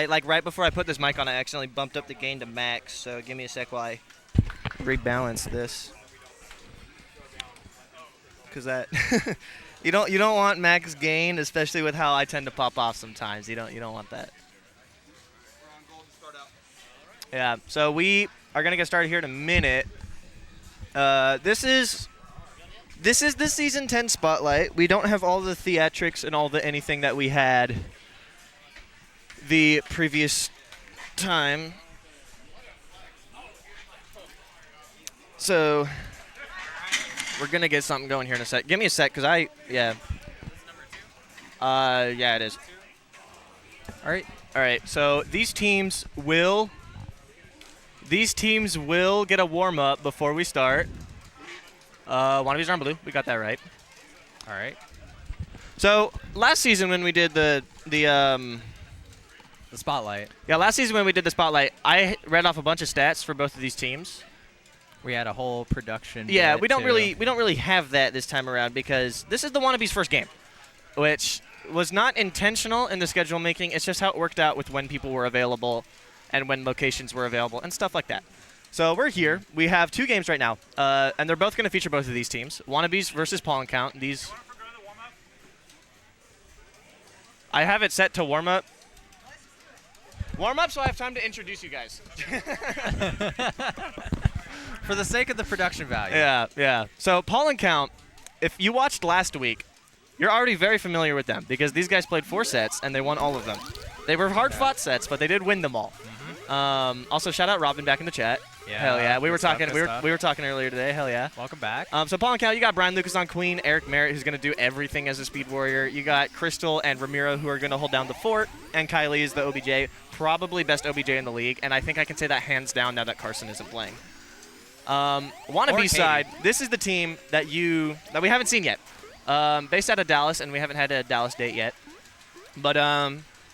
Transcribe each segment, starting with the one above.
like right before I put this mic on, I accidentally bumped up the gain to max. So give me a sec while I rebalance this. Because that you don't want max gain, especially with how I tend to pop off sometimes. You don't want that. Yeah. So we are gonna get started here in a minute. This is the season 10 spotlight. We don't have all the theatrics and all the anything that we had the previous time. So we're gonna get something going here in a sec. Give me a sec, cause yeah, it is. All right. So these teams will get a warm up before we start. Wannabes are on blue. We got that right. All right. So last season when we did the spotlight. Yeah, last season when we did the spotlight, I read off a bunch of stats for both of these teams. We had a whole production. Yeah, we don't really have that this time around because this is the Wannabes' first game, which was not intentional in the schedule making. It's just how it worked out with when people were available and when locations were available and stuff like that. So we're here. We have 2 games right now, and they're both going to feature both of these teams. Wannabes versus Pollen Count. I have it set to warm up. Warm up so I have time to introduce you guys. For the sake of the production value. Yeah. So Pollen Count, if you watched last week, you're already very familiar with them because these guys played 4 sets and they won all of them. They were hard-fought sets, but they did win them all. Also, shout out Robin back in the chat. Yeah, hell yeah. We were talking earlier today. Hell yeah. Welcome back. So Pollen Count, you got Brian Lucas on Queen, Eric Merritt, who's going to do everything as a Speed Warrior. You got Crystal and Ramiro, who are going to hold down the fort, and Kylie is the OBJ, probably best OBJ in the league, and I think I can say that hands down now that Carson isn't playing. Wannabe side, this is the team that we haven't seen yet. Based out of Dallas, and we haven't had a Dallas date yet. But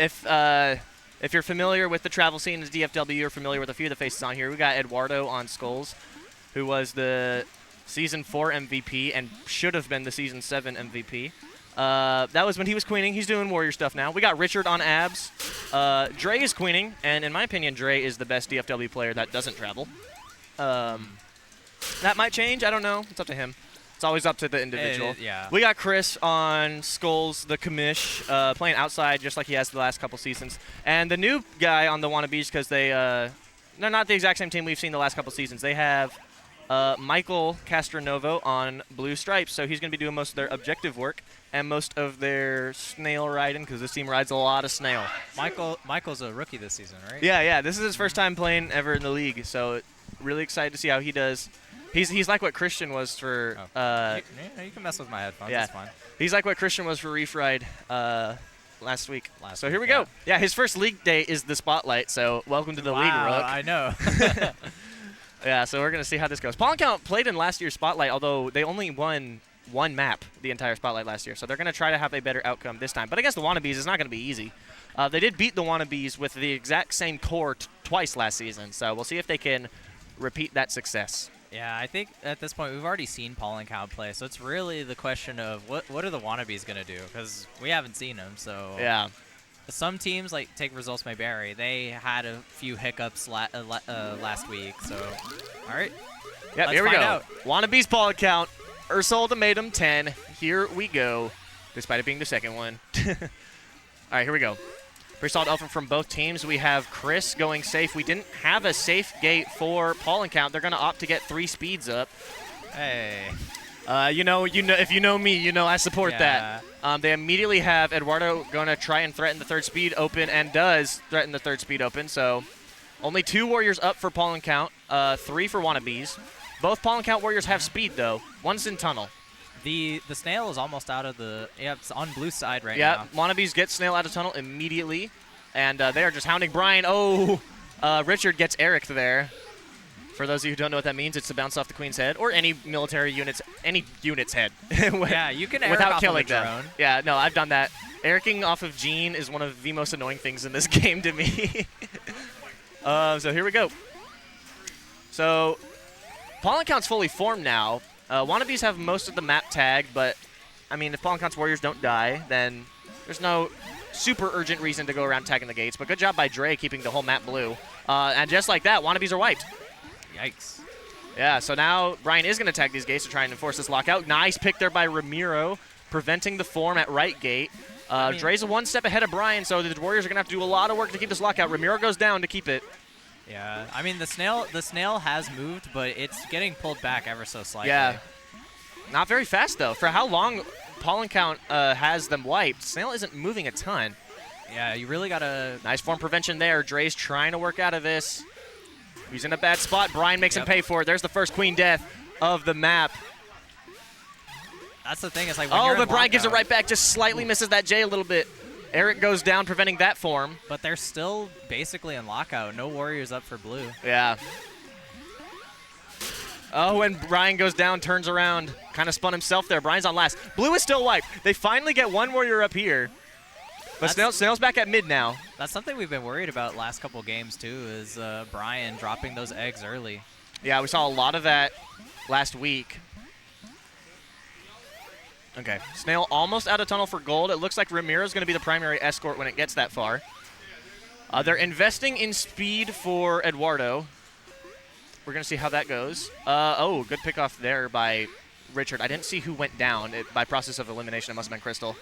if you're familiar with the travel scene as DFW, you're familiar with a few of the faces on here. We got Eduardo on Skulls, who was the Season 4 MVP and should have been the Season 7 MVP. That was when he was queening. He's doing Warrior stuff now. We got Richard on Abs. Dre is queening, and in my opinion, Dre is the best DFW player that doesn't travel. That might change. I don't know. It's up to him. It's always up to the individual. Yeah. We got Chris on Skulls, the commish, playing outside just like he has the last couple seasons. And the new guy on the Wannabes, because they're not the exact same team we've seen the last couple seasons. They have Michael Castronovo on Blue Stripes, so he's going to be doing most of their objective work and most of their snail riding, because this team rides a lot of snail. Michael's a rookie this season, right? Yeah. This is his first time playing ever in the league, so really excited to see how he does. He's like what Christian was for. You can mess with my headphones. Yeah. That's fine. He's like what Christian was for Reef Ride last week. So here we go. Yeah, his first league day is the spotlight. So welcome to the league, Rook. I know. Yeah, so we're gonna see how this goes. Pollen Count played in last year's spotlight, although they only won 1 map the entire spotlight last year. So they're gonna try to have a better outcome this time. But against the Wannabes, it's not gonna be easy. They did beat the Wannabes with the exact same core twice last season. So we'll see if they can repeat that success. Yeah, I think at this point we've already seen Pollen Count play, so it's really the question of what are the Wannabes going to do, because we haven't seen them. So yeah, some teams, like take Results May Vary, they had a few hiccups last week. So all right, yep, here we go. Wannabes Pollen Count, Ursa Ultimatum 10. Here we go, despite it being the second one. All right, here we go. Pretty solid effort from both teams. We have Chris going safe. We didn't have a safe gate for Pollen Count. They're going to opt to get 3 speeds up. Hey. If you know me, you know I support that. They immediately have Eduardo going to try and threaten the 3rd speed open, and does threaten the 3rd speed open. So only 2 Warriors up for Pollen Count, 3 for Wannabes. Both Pollen Count Warriors have speed, though. One's in tunnel. The snail is almost out of the... Yeah, it's on blue side right Yeah, now. Wannabes get snail out of tunnel immediately. And they are just hounding Brian. Oh, Richard gets Eric there. For those of you who don't know what that means, it's to bounce off the queen's head or any military unit's head. Yeah, you can Eric without off killing of a drone. them. Yeah, no, I've done that. Ericing off of Gene is one of the most annoying things in this game to me. So here we go. So Pollen Count's fully formed now. Wannabes have most of the map tag, but I mean, if Pollen Count's Warriors don't die, then there's no super urgent reason to go around tagging the gates, but good job by Dre keeping the whole map blue. And just like that, Wannabes are wiped. Yikes. Yeah, so now Brian is going to tag these gates to try and enforce this lockout. Nice pick there by Ramiro, preventing the form at right gate. Dre's one step ahead of Brian, so the Warriors are going to have to do a lot of work to keep this lockout. Ramiro goes down to keep it. Yeah, I mean, the snail has moved, but it's getting pulled back ever so slightly. Yeah. Not very fast, though. For how long Pollen Count has them wiped, Snail isn't moving a ton. Yeah, you really got to... Nice form prevention there. Dre's trying to work out of this. He's in a bad spot. Brian makes him pay for it. There's the first queen death of the map. That's the thing. It's like when you're in but Brian lockout, gives it right back. Just slightly misses that J a little bit. Eric goes down, preventing that form. But they're still basically in lockout. No Warriors up for blue. Yeah. Oh, and Brian goes down, turns around. Kind of spun himself there. Brian's on last. Blue is still wiped. They finally get one Warrior up here. But Snail's back at mid now. That's something we've been worried about last couple games, too, is Brian dropping those eggs early. Yeah, we saw a lot of that last week. Okay, Snail almost out of tunnel for gold. It looks like Ramiro's going to be the primary escort when it gets that far. They're investing in speed for Eduardo. We're going to see how that goes. Oh, good pickoff there by Richard. I didn't see who went down. By process of elimination, it must have been Crystal.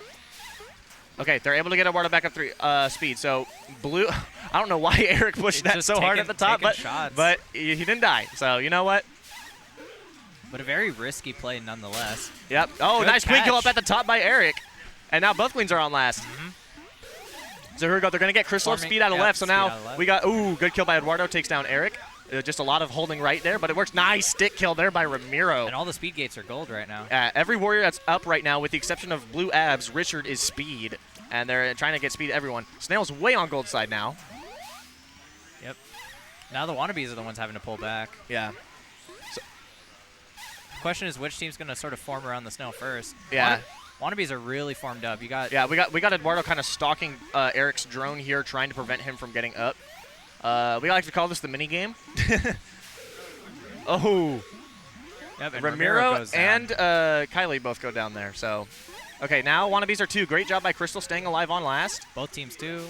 Okay, they're able to get Eduardo back up 3 speed. So blue, I don't know why Eric pushed that so hard at the top, but he didn't die. So you know what? But a very risky play nonetheless. Yep. Oh, Good nice queen kill catch. up at the top by Eric. And now both queens are on last. So here we go. They're going to get Crystal up speed out of left. So now we got, good kill by Eduardo. Takes down Eric. Just a lot of holding right there, but it works. Nice stick kill there by Ramiro. And all the speed gates are gold right now. Every warrior that's up right now, with the exception of blue abs, Richard is speed. And they're trying to get speed to everyone. Snail's way on gold side now. Yep. Now the Wannabes are the ones having to pull back. Yeah. The question is which team's going to sort of form around the Snail first. Yeah. Wannabes are really formed up. You got we got Eduardo kind of stalking Eric's drone here, trying to prevent him from getting up. We like to call this the mini game. Oh. Yep, and Ramiro goes down. and Kylie both go down there. So, okay, now Wannabes are 2. Great job by Crystal staying alive on last. Both teams 2.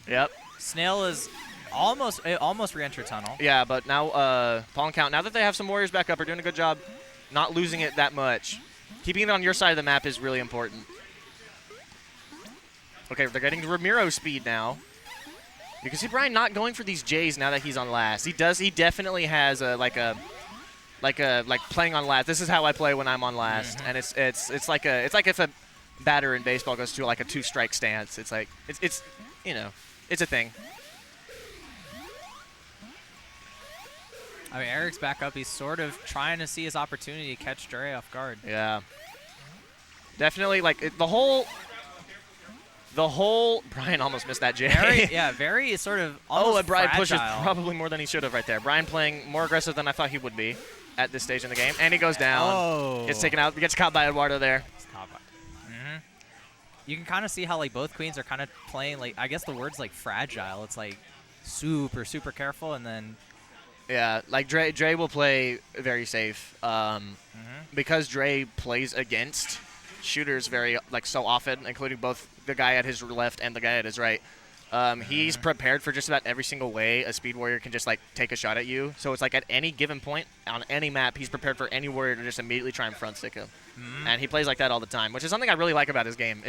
Yep. Snail is almost re-entered tunnel. Yeah, but now Pollen Count, now that they have some warriors back up, are doing a good job not losing it that much. Keeping it on your side of the map is really important. Okay, they're getting Ramiro speed now. You can see Brian not going for these J's now that he's on last. He definitely has like playing on last. This is how I play when I'm on last, and it's like if a batter in baseball goes to like a 2-strike stance. It's like it's you know, it's a thing. I mean, Eric's back up. He's sort of trying to see his opportunity to catch Dre off guard. Yeah. Definitely, like, the whole Brian almost missed that J. Very sort of almost and Brian fragile. pushes probably more than he should have right there. Brian playing more aggressive than I thought he would be at this stage in the game. And he goes down. Oh. Gets taken out. Gets caught by Eduardo there. You can kind of see how, like, both queens are kind of playing, like, I guess the word's, like, fragile. It's, like, super, super careful, and then... Yeah, like, Dre will play very safe. Because Dre plays against shooters very, like, so often, including both the guy at his left and the guy at his right. He's prepared for just about every single way a speed warrior can just, like, take a shot at you. So it's like at any given point on any map, he's prepared for any warrior to just immediately try and front stick him. And he plays like that all the time, which is something I really like about his game.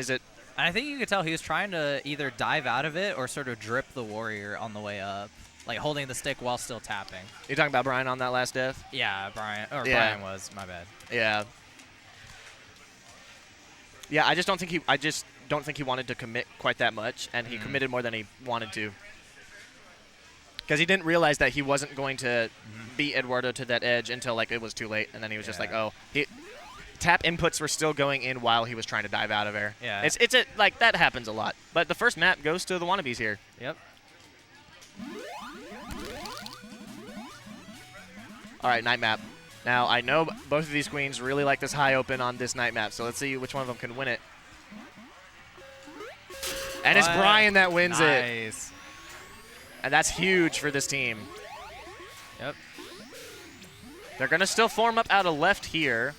I think you could tell he was trying to either dive out of it or sort of drip the warrior on the way up, like holding the stick while still tapping. You're talking about Brian on that last death? Yeah, Brian was. My bad. Yeah. Yeah, I just don't think he wanted to commit quite that much, and he committed more than he wanted to. Because he didn't realize that he wasn't going to beat Eduardo to that edge until, like, it was too late, and then he was just like, oh. Tap inputs were still going in while he was trying to dive out of air. Yeah. Like, that happens a lot. But the first map goes to the Wannabes here. Yep. All right, night map. Now, I know both of these queens really like this high open on this night map, so let's see which one of them can win it. And it's Brian that wins it. Nice. And that's huge for this team. Yep. They're going to still form up out of left here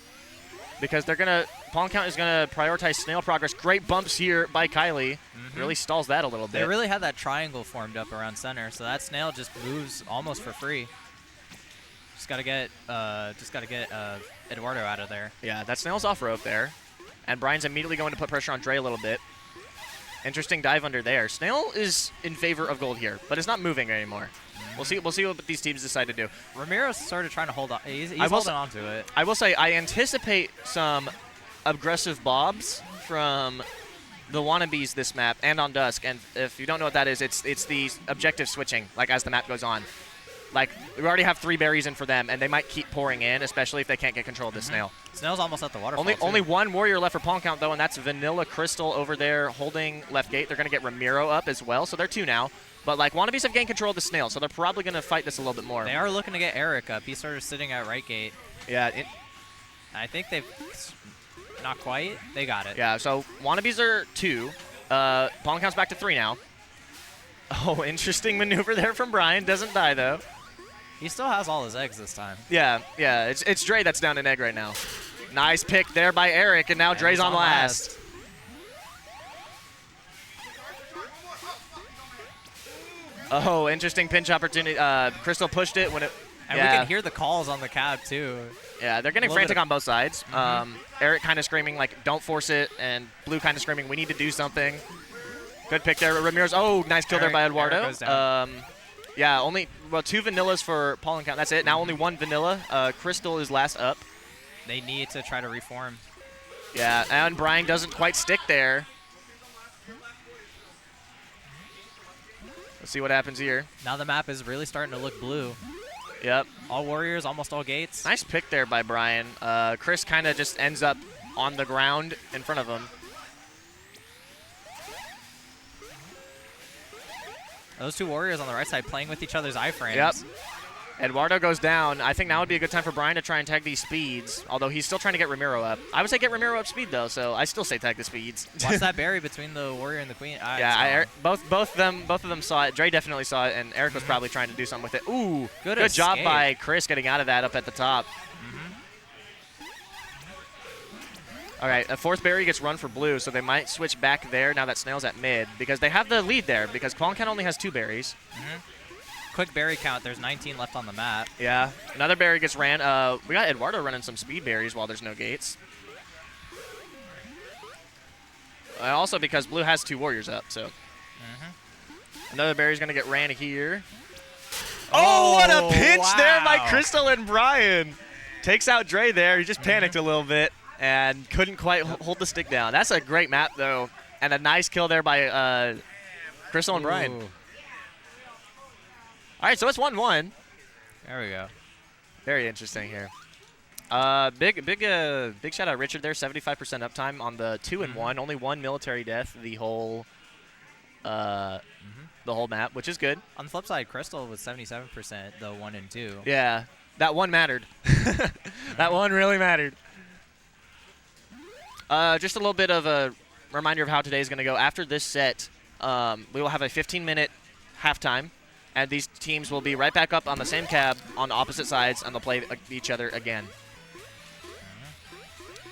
because they're going to Pawn Count is going to prioritize Snail progress. Great bumps here by Kylie. Really stalls that a little bit. They really had that triangle formed up around center, so that Snail just moves almost for free. Just gotta get Eduardo out of there. Yeah, that Snail's off rope there. And Brian's immediately going to put pressure on Dre a little bit. Interesting dive under there. Snail is in favor of gold here, but it's not moving anymore. We'll see what these teams decide to do. Ramiro's sort of trying to hold on. He's holding on to it. I will say I anticipate some aggressive bobs from the wannabes this map and on Dusk. And if you don't know what that is, it's the objective switching, like as the map goes on. Like, we already have 3 berries in for them, and they might keep pouring in, especially if they can't get control of the Snail. Snail's almost at the waterfall, Only one warrior left for Pawn Count, though, and that's Vanilla Crystal over there holding left gate. They're going to get Ramiro up as well, so they're 2 now. But, like, wannabes have gained control of the Snail, so they're probably going to fight this a little bit more. They are looking to get Eric up. He's sort of sitting at right gate. Yeah. I think they've... Not quite. They got it. Yeah, so wannabes are 2. Pawn Count's back to 3 now. Oh, interesting maneuver there from Brian. Doesn't die, though. He still has all his eggs this time. Yeah. It's Dre that's down an egg right now. Nice pick there by Eric, and now Dre's on last. Oh, interesting pinch opportunity. Crystal pushed it when it... And we can hear the calls on the cab, too. Yeah, they're getting frantic on both sides. Eric kind of screaming, like, don't force it, and Blue kind of screaming, we need to do something. Good pick there. Ramirez. Oh, nice kill there by Eduardo. Yeah, only 2 vanillas for Pawn Count. That's it. Now only 1 vanilla. Crystal is last up. They need to try to reform. Yeah, and Brian doesn't quite stick there. Let's see what happens here. Now the map is really starting to look blue. Yep. All warriors, almost all gates. Nice pick there by Brian. Chris kind of just ends up on the ground in front of him. Those 2 warriors on the right side playing with each other's iframes. Yep. Eduardo goes down. I think now would be a good time for Brian to try and tag these speeds, although he's still trying to get Ramiro up. I would say get Ramiro up speed, though, so I still say tag the speeds. Watch that berry between the warrior and the queen. Yeah, both of them saw it. Dre definitely saw it, and Eric was probably trying to do something with it. Ooh, good job by Chris getting out of that up at the top. All right, a 4th berry gets run for Blue, so they might switch back there now that Snail's at mid, because they have the lead there, because Pawn Count only has 2 berries. Quick berry count. There's 19 left on the map. Yeah, another berry gets ran. We got Eduardo running some speed berries while there's no gates. Also because Blue has 2 warriors up, so. Another berry's going to get ran here. Oh, what a pinch there by Crystal and Brian. Takes out Dre there. He just panicked a little bit and couldn't quite hold the stick down. That's a great map, though, and a nice kill there by Crystal and Brian. All right, so it's 1-1. There we go. Very interesting here. Big shout out Richard there. 75% uptime on the 2-1. Only 1 military death the whole map, which is good. On the flip side, Crystal was 77%, the 1 and 2. Yeah, that one mattered. That one really mattered. Just a little bit of a reminder of how today is going to go. After this set, we will have a 15-minute halftime. And these teams will be right back up on the same cab on opposite sides, and they'll play each other again.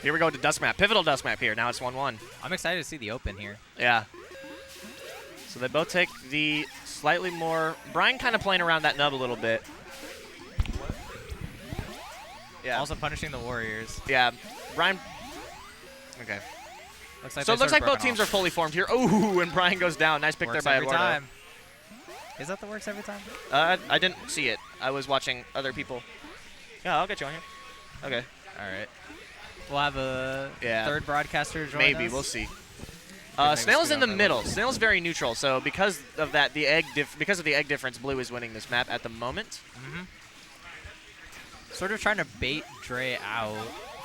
Here we go to Dusk Map. Pivotal Dusk Map here. Now it's 1-1. I'm excited to see the open here. Yeah. So they both take the slightly more... Brian kind of playing around that nub a little bit. Yeah. Also punishing the warriors. Yeah. Brian... Okay. Looks like so it looks like both teams are fully formed here. Ooh, and Brian goes down. Nice pick there by Eduardo. Time. Is that the works every time? I didn't see it. I was watching other people. Yeah, I'll get you on here. Okay. All right. We'll have a third broadcaster join us. Maybe. We'll see. Snail's in the middle. Snail's very neutral, so because of that, the egg difference, Blue is winning this map at the moment. Sort of trying to bait Dre out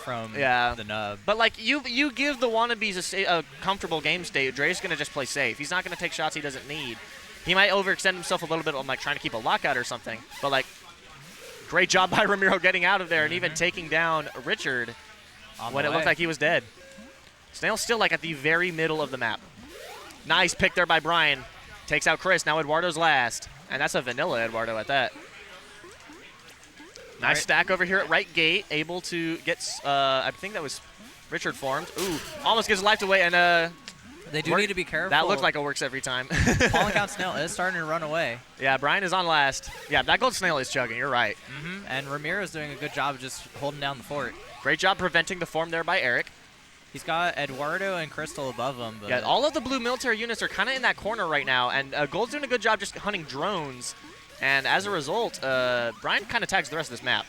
from the nub. But like you give the wannabes a comfortable game state, Dre's gonna just play safe. He's not gonna take shots he doesn't need. He might overextend himself a little bit on like trying to keep a lockout or something. But like, great job by Ramiro getting out of there and even taking down Richard when it looked like he was dead. Snail's still like at the very middle of the map. Nice pick there by Brian. Takes out Chris. Now Eduardo's last. And that's a vanilla Eduardo at that. Nice stack over here at right gate. Able to get, I think that was Richard formed. Ooh, almost gives life away, and They do need to be careful. that looked like it works every time. Fallen Count Snail is starting to run away. Yeah, Brian is on last. Yeah, that gold snail is chugging. You're right. And Ramiro's doing a good job of just holding down the fort. Great job preventing the form there by Eric. He's got Eduardo and Crystal above him. But Yeah, all of the blue military units are kind of in that corner right now, and Gold's doing a good job just hunting drones. And as a result, Brian kind of tags the rest of this map.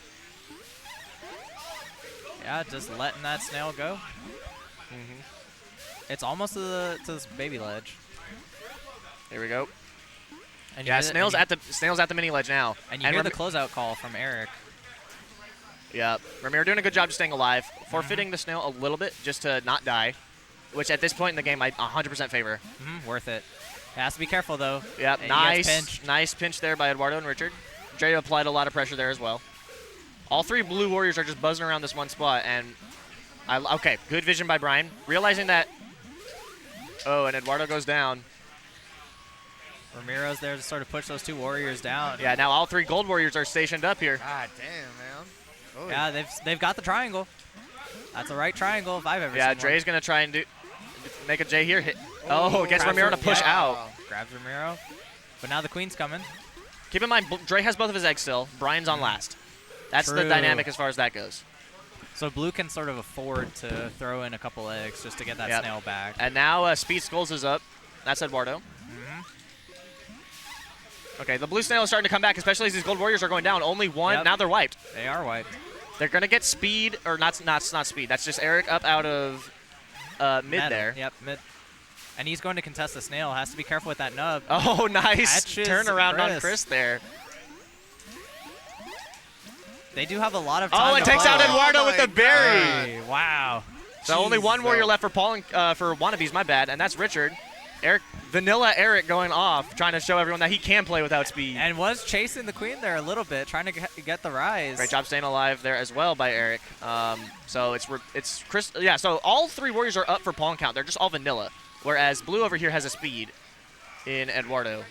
Yeah, just letting that snail go. It's almost to this baby ledge. Here we go. And Yeah, snail's at the mini ledge now. And you hear the closeout call from Eric. Yeah, Ramiro doing a good job just staying alive, forfeiting the snail a little bit just to not die, which at this point in the game I 100% favor. Worth it. It has to be careful though. Yep, nice pinch there by Eduardo and Richard. Dre applied a lot of pressure there as well. All three blue warriors are just buzzing around this one spot, and okay, good vision by Brian, realizing that. Oh, and Eduardo goes down. Ramiro's there to sort of push those two warriors down. Yeah, now all three gold warriors are stationed up here. God damn, man. Oh. Yeah, they've got the triangle. That's a right triangle if I've ever seen Yeah, one. Dre's gonna try and make a J here. Hit. Oh, gets Ramiro to push out. Grabs Ramiro. But now the queen's coming. Keep in mind, Dre has both of his eggs still. Brian's on last. That's the dynamic as far as that goes. So blue can sort of afford to throw in a couple eggs just to get that snail back. And now Speed Skulls is up. That's Eduardo. Okay, the blue snail is starting to come back, especially as these gold warriors are going down. Only one. Yep. Now they're wiped. They are wiped. They're going to get speed, or not speed. That's just Eric up out of mid there. Yep, mid. And he's going to contest the snail. Has to be careful with that nub. Oh, nice Catches turnaround on Chris there. They do have a lot of time. Oh, it takes out Eduardo with the berry. Wow. So only one warrior left for for wannabes, my bad, and that's Richard. Vanilla Eric going off, trying to show everyone that he can play without speed. And was chasing the queen there a little bit, trying to get the rise. Great job staying alive there as well by Eric. So it's Chris. Yeah. So all three warriors are up for pawn count. They're just all vanilla, whereas blue over here has a speed in Eduardo.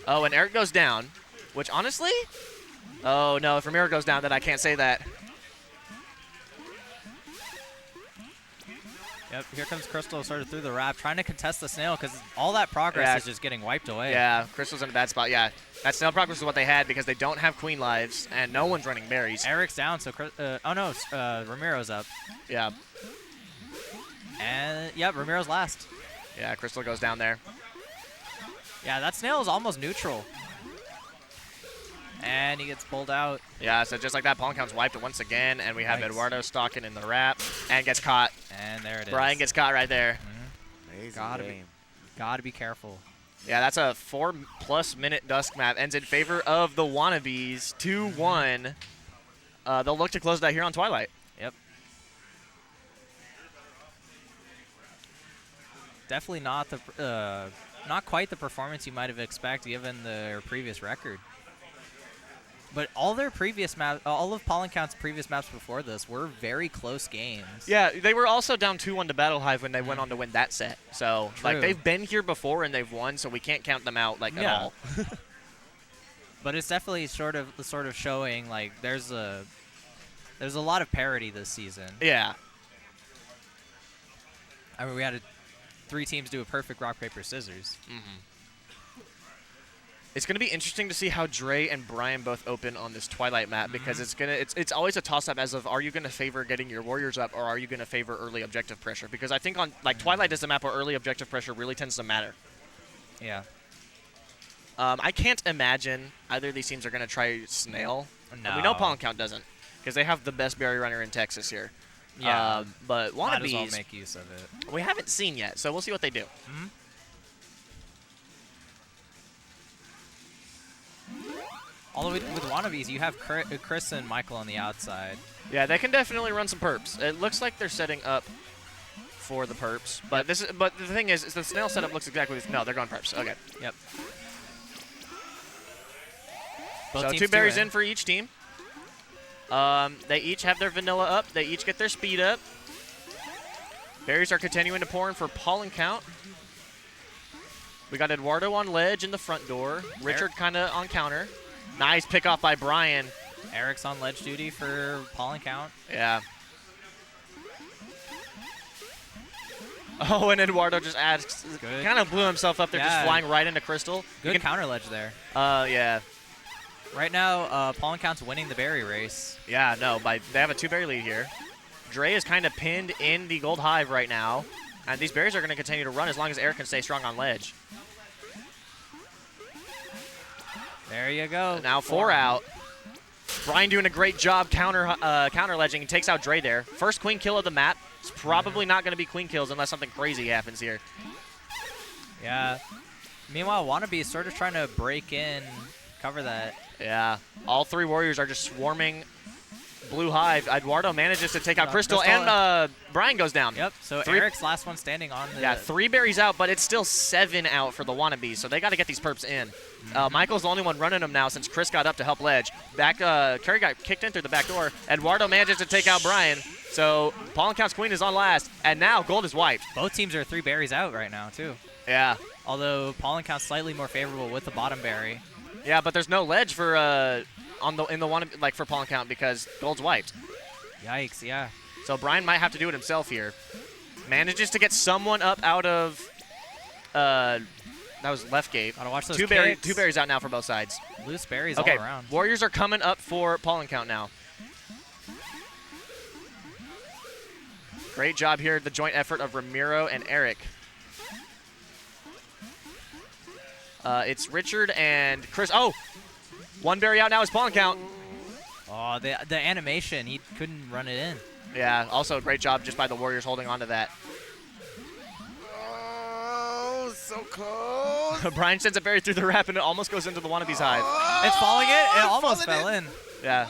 Oh, and Eric goes down, which honestly, oh no, if Ramiro goes down, then I can't say that. Yep, here comes Crystal sort of through the wrap, trying to contest the snail because all that progress is just getting wiped away. Yeah, Crystal's in a bad spot. Yeah, that snail progress is what they had because they don't have queen lives and no one's running berries. Eric's down, so oh no, Ramiro's up. Yeah. And yep, Ramiro's last. Yeah, Crystal goes down there. Yeah, that snail is almost neutral. And he gets pulled out. Yeah, so just like that, pawn count's wiped once again, and we have Eduardo stalking in the wrap and gets caught. And there it is. Brian gets caught right there. Gotta be careful. Yeah, that's a 4+ minute Dusk map. Ends in favor of the wannabes, 2-1. They'll look to close that here on Twilight. Yep. Definitely not the not quite the performance you might have expected given their previous record. But all their previous maps, all of Pollen Count's previous maps before this were very close games. Yeah, they were also down 2-1 to Battle Hive when they went on to win that set. So, like, they've been here before and they've won, so we can't count them out, like, at all. But it's definitely sort of showing, like, there's a lot of parity this season. Yeah. I mean, we had 3 teams do a perfect rock, paper, scissors. It's going to be interesting to see how Dre and Brian both open on this Twilight map because it's always a toss-up as of are you going to favor getting your warriors up or are you going to favor early objective pressure? Because I think on Twilight is the map where early objective pressure really tends to matter. Yeah. I can't imagine either of these teams are going to try Snail. No. We know Pollen Count doesn't because they have the best berry runner in Texas here. Yeah. But might as well wannabes, make use of it. we haven't seen yet, so we'll see what they do. Although with wannabes, you have Chris and Michael on the outside. Yeah, they can definitely run some perps. It looks like they're setting up for the perps, but the thing is the snail setup looks exactly this. No, they're going perps. Okay. Yep. So 2 berries in for each team. They each have their vanilla up. They each get their speed up. Berries are continuing to pour in for Pollen Count. We got Eduardo on ledge in the front door. Richard kind of on counter. Nice pick off by Brian. Eric's on ledge duty for Pollen Count. Yeah. Oh, and Eduardo just kind of blew himself up there, just flying right into Crystal. Good counter ledge there. Yeah. Right now, Paul Count's winning the berry race. Yeah, no, they have a 2-berry lead here. Dre is kind of pinned in the gold hive right now, and these berries are going to continue to run as long as Eric can stay strong on ledge. There you go. Now 4 out. Brian doing a great job counter ledging and takes out Dre there. First queen kill of the map. It's probably not going to be queen kills unless something crazy happens here. Yeah. Meanwhile, Wannabe is sort of trying to break in, cover that. Yeah. All 3 warriors are just swarming blue hive. Eduardo manages to take out Crystal, and Brian goes down. Yep. So Eric's last one standing on the... Yeah, 3 berries out, but it's still 7 out for the Wannabes, so they got to get these perps in. Michael's the only one running them now since Chris got up to help ledge. Kerry got kicked in through the back door. Eduardo manages to take out Brian. So Paul Count's queen is on last, and now gold is wiped. Both teams are 3 berries out right now, too. Yeah. Although Paul Count's slightly more favorable with the bottom berry. Yeah, but there's no ledge for in the one like for Paul Count because gold's wiped. Yikes! Yeah. So Brian might have to do it himself here. Manages to get someone up out of. That was left gate. Gotta watch those 2 berries out now for both sides. Loose berries okay, all around. Warriors are coming up for Paul Count now. Great job here, the joint effort of Ramiro and Eric. It's Richard and Chris. Oh, 1 berry out now is Paul Count. Oh, the animation, he couldn't run it in. Yeah, also a great job just by the Warriors holding on to that. Oh, so close. Brian sends a berry through the wrap, and it almost goes into the Wannabe's hive. It's falling in. It almost fell in. Yeah.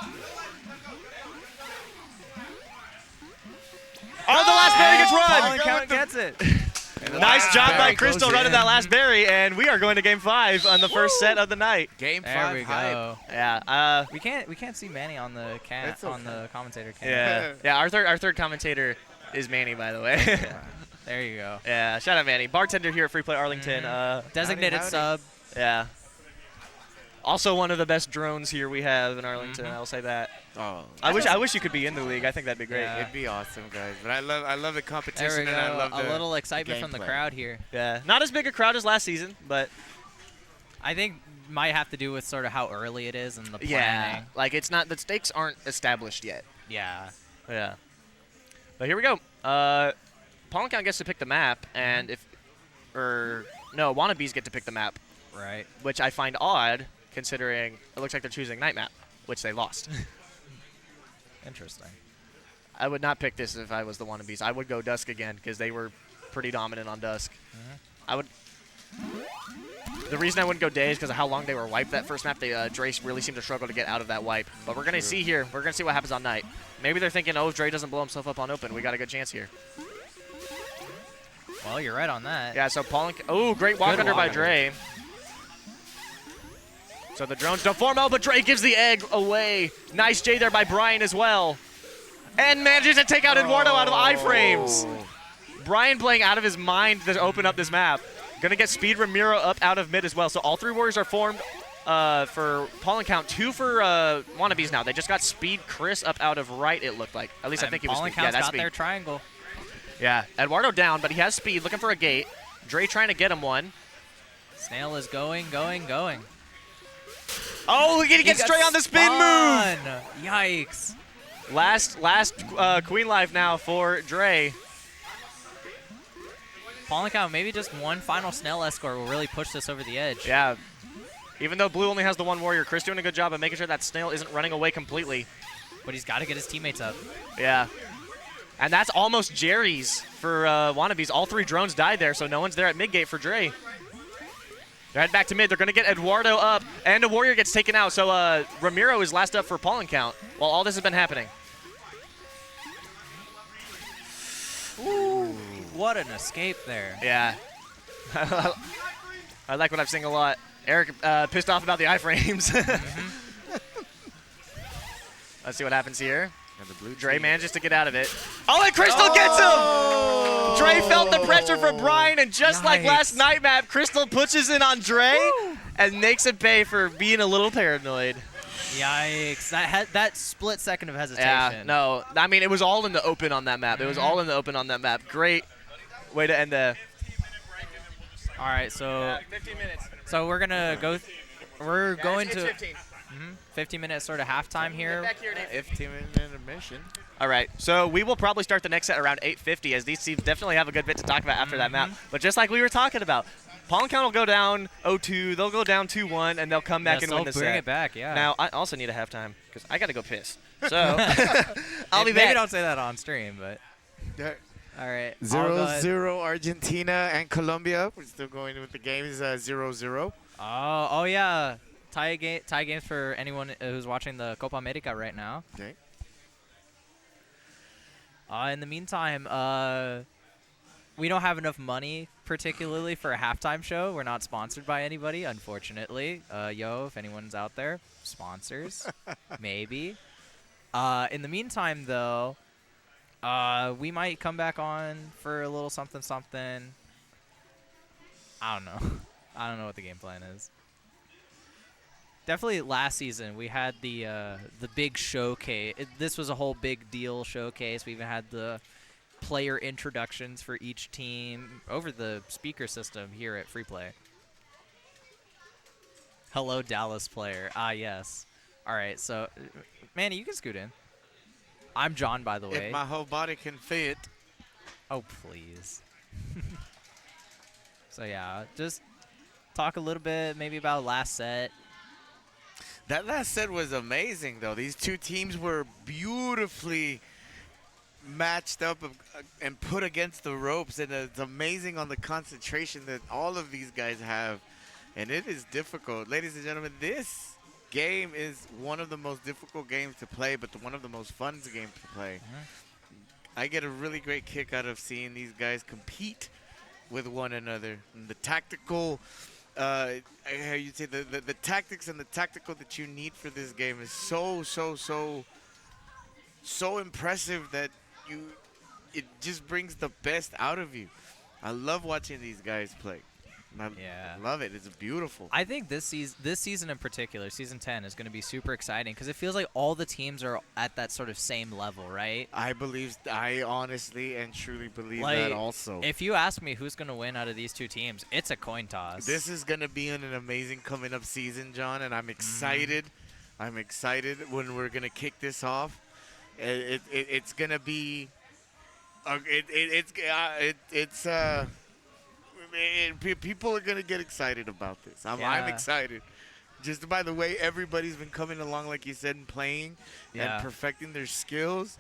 Oh, the last berry gets run! Paul Count gets it. Nice job by Crystal running that last berry, and we are going to Game 5 on the first set of the night. Game 5. There we go. Yeah. We can't see Manny on the the commentator cam. Yeah. Yeah. Our third commentator is Manny, by the way. There you go. Yeah. Shout out Manny, bartender here at Free Play Arlington. Designated sub. Yeah. Also one of the best drones here we have in Arlington. I'll say that. Oh, I wish you could be in the league. I think that'd be great. Yeah. it'd be awesome, guys. But I love the There competition, we go. and I love A little excitement from the gameplay. crowd here. Yeah. Not as big a crowd as last season, but I think might have to do with sort of how early it is and the planning. yeah, like it's not, the stakes aren't established yet. Yeah. Yeah. But here we go. Paul Count gets to pick the map, and Wannabes get to pick the map, Right. which I find odd considering it looks like they're choosing night map, which they lost. Interesting. I would not pick this if I was the Wannabes. I would go dusk again because they were pretty dominant on dusk. The reason I wouldn't go day is because of how long they were wiped that first map. Dre really seemed to struggle to get out of that wipe. But we're going to see here. We're going to see what happens on night. Maybe they're thinking, oh, if Dre doesn't blow himself up on open, we got a good chance here. Well, you're right on that. Yeah, so oh, great walk under by Dre. So the drones don't form out, but Dre gives the egg away. Nice J there by Brian as well. And manages to take out Eduardo out of iframes. Brian playing out of his mind to open up this map. Gonna get Speed Ramiro up out of mid as well. So all 3 warriors are formed for Paul Count. 2 for Wannabes now. They just got Speed Chris up out of right, it looked like. At least I think he was Speed. Yeah, that's got Speed. their triangle. Yeah, Eduardo down, but he has Speed, looking for a gate. Dre trying to get him one. Snail is going. Oh, he gets Dre on the spin move. Yikes. Last Queen life now for Dre. Paul Count, maybe just one final Snail escort will really push this over the edge. Yeah. Even though Blue only has the 1 warrior, Chris doing a good job of making sure that Snail isn't running away completely. But he's got to get his teammates up. Yeah. And that's almost Jerry's for Wannabes. All 3 drones died there, so no one's there at mid gate for Dre. They're heading back to mid. They're going to get Eduardo up, and a warrior gets taken out. So Ramiro is last up for Paul Count while all this has been happening. Ooh, what an escape there. Yeah. I like what I'm seeing a lot. Eric pissed off about the iframes. Let's see what happens here. Dre manages to get out of it. Oh, and Crystal gets him! Dre felt the pressure from Brian, and just like last night map, Crystal pushes in on Dre and makes him pay for being a little paranoid. Yikes. That split second of hesitation. Yeah, no. I mean, it was all in the open on that map. It was all in the open on that map. Great way to end the. All right, so 15 minutes. so we're gonna go. We're going to 15. 15-minute sort of halftime here. 15-minute intermission. All right, so we will probably start the next set around 8:50, as these teams definitely have a good bit to talk about after that map. But just like we were talking about, Polycount will go down 0-2, they'll go down 2-1, and they'll come back and win the set. Bring it back, yeah. Now, I also need a halftime because I got to go piss. So I'll be Maybe back. don't say that on stream, but all right. 0-0 Argentina and Colombia. We're still going with the games 0-0. Oh yeah. Tie games for anyone who's watching the Copa America right now. Okay. In the meantime, we don't have enough money particularly for a halftime show. We're not sponsored by anybody, unfortunately. If anyone's out there, sponsors, maybe. In the meantime, though, we might come back on for a little something. I don't know. I don't know what the game plan is. Definitely last season we had the big showcase. This was a whole big deal showcase. We even had the player introductions for each team over the speaker system here at Free Play. Hello, Dallas player. Ah, yes. All right, so Manny, you can scoot in. I'm John, by the way. If my whole body can fit. Oh, please. So yeah, just talk a little bit maybe about last set. That last set was amazing, though. These two teams were beautifully matched up and put against the ropes, and it's amazing on the concentration that all of these guys have, and it is difficult. Ladies and gentlemen, this game is one of the most difficult games to play, but one of the most fun games to play. I get a really great kick out of seeing these guys compete with one another. And the tactical, how you say, the tactics and the tactical that you need for this game is so impressive that it just brings the best out of you. I love watching these guys play. I love it. It's beautiful. I think this season in particular, season 10, is going to be super exciting because it feels like all the teams are at that sort of same level, right? I honestly and truly believe like, that also. If you ask me who's going to win out of these two teams, it's a coin toss. This is going to be an amazing coming up season, John, and I'm excited. I'm excited when we're going to kick this off. It's going to be people are going to get excited about this. I'm excited. Just by the way, everybody's been coming along, like you said, and playing and perfecting their skills.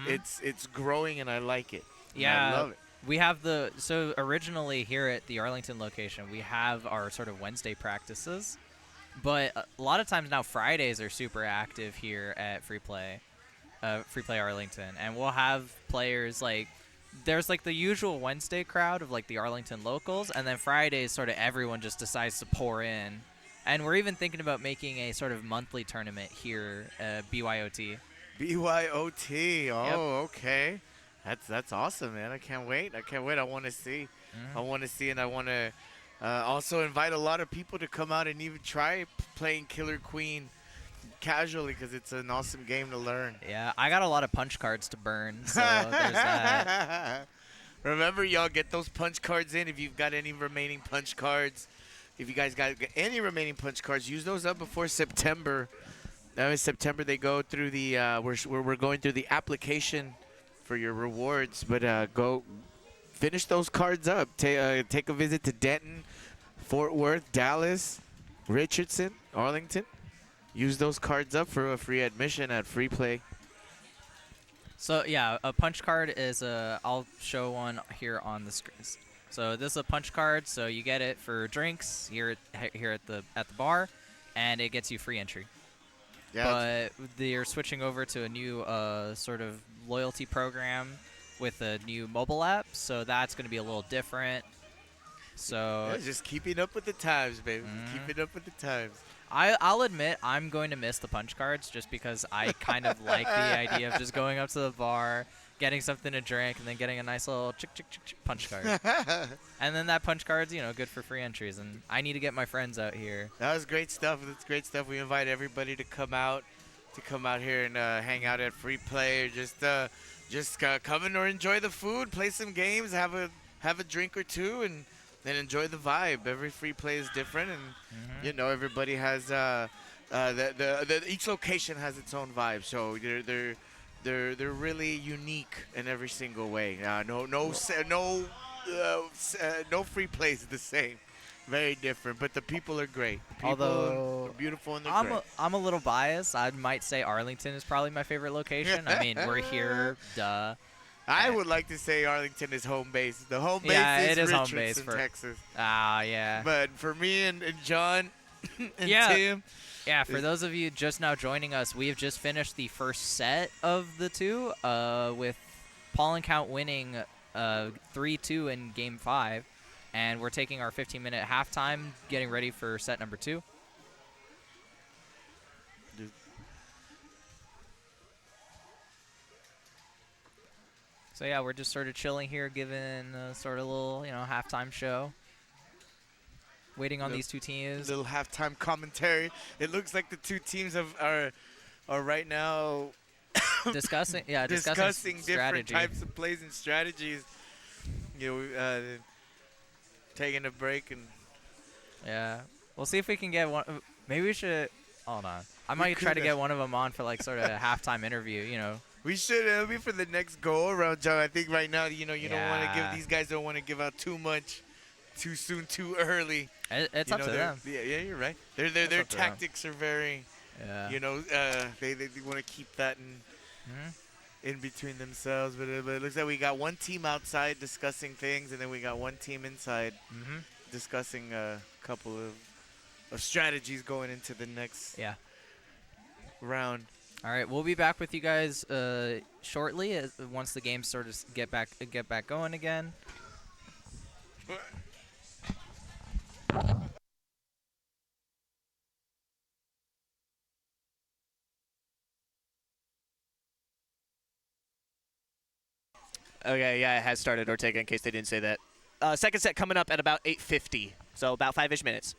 It's growing, and I like it. Yeah, I love it. We have so originally here at the Arlington location, we have our sort of Wednesday practices. But a lot of times now Fridays are super active here at Free Play Arlington. And we'll have players like, there's like the usual Wednesday crowd of like the Arlington locals, and then Fridays sort of everyone just decides to pour in. And we're even thinking about making a sort of monthly tournament here, BYOT. BYOT. Oh, okay. That's awesome, man. I can't wait. I want to see. I want to see, and I want to also invite a lot of people to come out and even try playing Killer Queen casually, because it's an awesome game to learn. Yeah, I got a lot of punch cards to burn, so there's that. Remember, y'all, get those punch cards in if you've got any remaining punch cards. If you guys got any remaining punch cards, use those up before September. Now in September they go through the we're going through the application for your rewards, but go finish those cards up. Take a visit to Denton, Fort Worth, Dallas, Richardson, Arlington. Use those cards up for a free admission at Free Play. So yeah, a punch card is I'll show one here on the screen. So this is a punch card, so you get it for drinks here at the bar, and it gets you free entry. Yeah. But they're switching over to a new sort of loyalty program with a new mobile app, so that's going to be a little different. So just keeping up with the times, baby. Keeping up with the times. I'll admit I'm going to miss the punch cards just because I kind of like the idea of just going up to the bar, getting something to drink, and then getting a nice little chick punch card. And then that punch card's, good for free entries, and I need to get my friends out here. That was great stuff. That's great stuff. We invite everybody to come out here and hang out at Free Play, or just come in or enjoy the food, play some games, have a have a drink or two and enjoy the vibe. Every free play is different, and everybody has each location has its own vibe. So they're really unique in every single way. No free plays the same. Very different, but the people are great. The people Although are beautiful and they're I'm great. I'm a little biased. I might say Arlington is probably my favorite location. I mean, we're here, duh. I would like to say Arlington is home base. The home base Yeah, is it is home Richardson, base for Texas. yeah. But for me and John and Yeah. Tim, Yeah, for those of you just now joining us, we have just finished the first set of the two, with Paul and Count winning 3-2 in Game 5, and we're taking our 15-minute halftime, getting ready for set number 2. So yeah, we're just sort of chilling here, giving sort of a little, halftime show, waiting on these two teams. little halftime commentary. It looks like the two teams are right now discussing different strategy. types of plays and strategies. Taking a break and Yeah, we'll see if we can get one. Maybe we should. Hold on. I might try to get one of them on for like sort of a halftime interview. we should. It'll be for the next go around, John. I think right now, you don't want to give these guys don't want to give out too much, too soon, too early. It's up to them. Yeah, you're right. Their tactics are very. Yeah. They want to keep that in between themselves. But it looks like we got one team outside discussing things, and then we got one team inside discussing a couple of strategies going into the next round. All right, we'll be back with you guys shortly once the games sort of get back going again. Okay, yeah, it has started, Ortega, in case they didn't say that. Second set coming up at about 8:50, so about 5-ish minutes.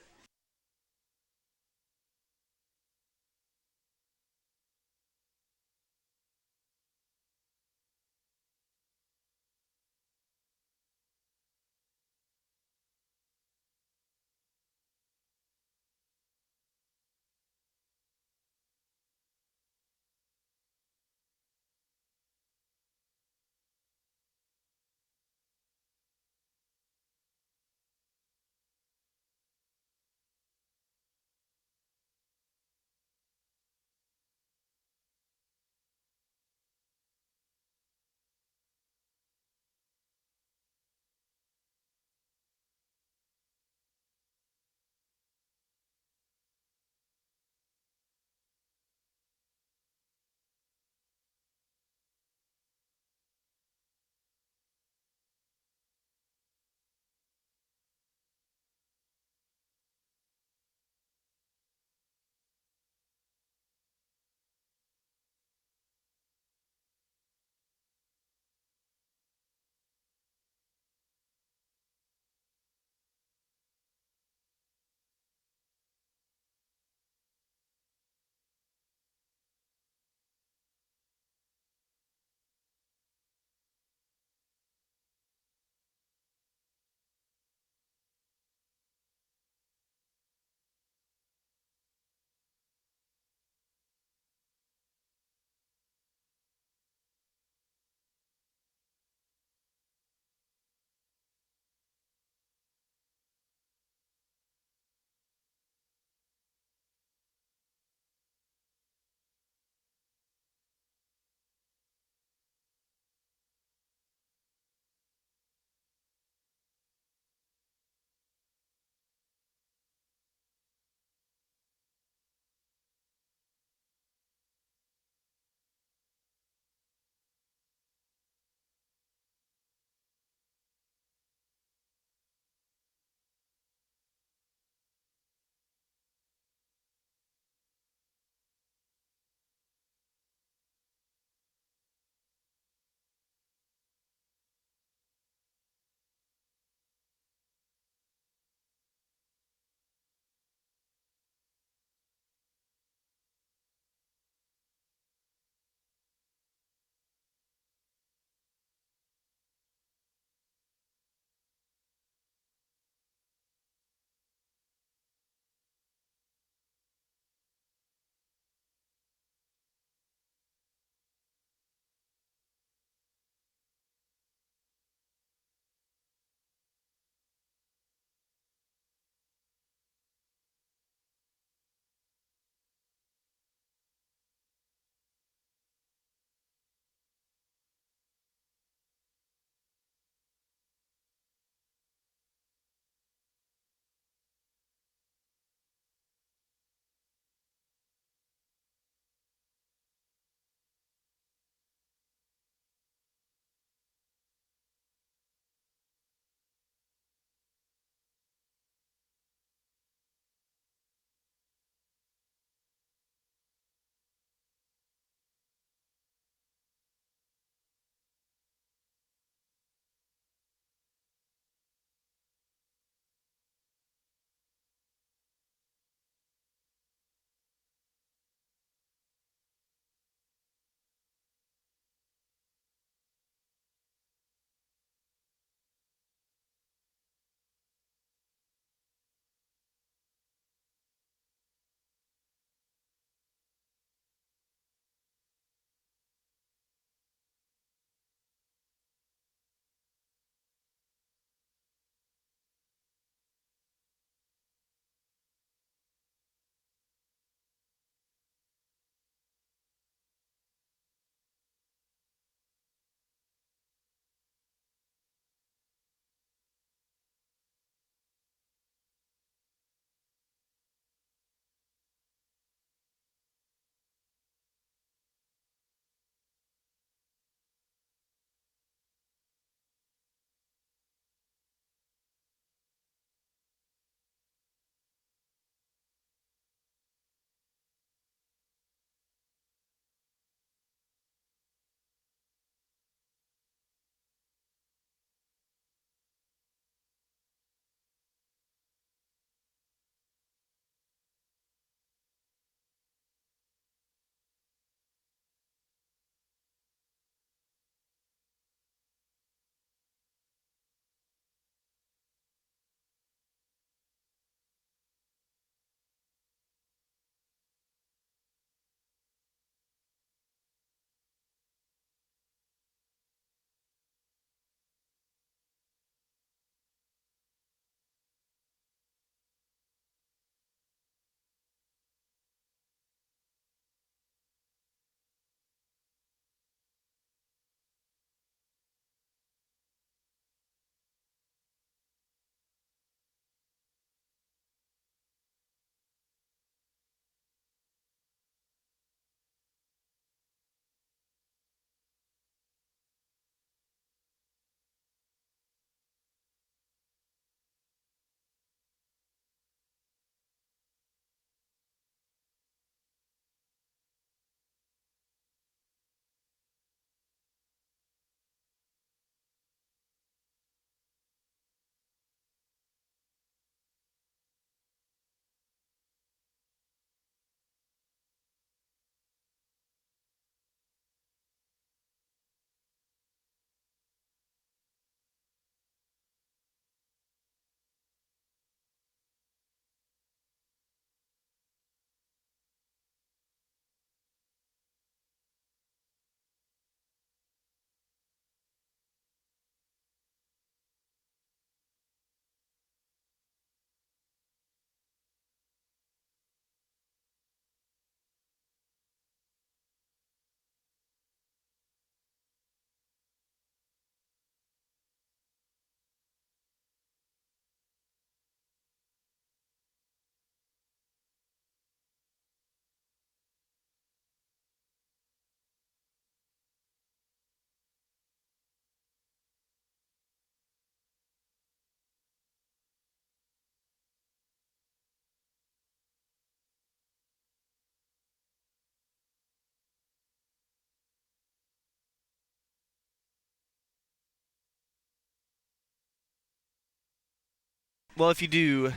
Well, if you do,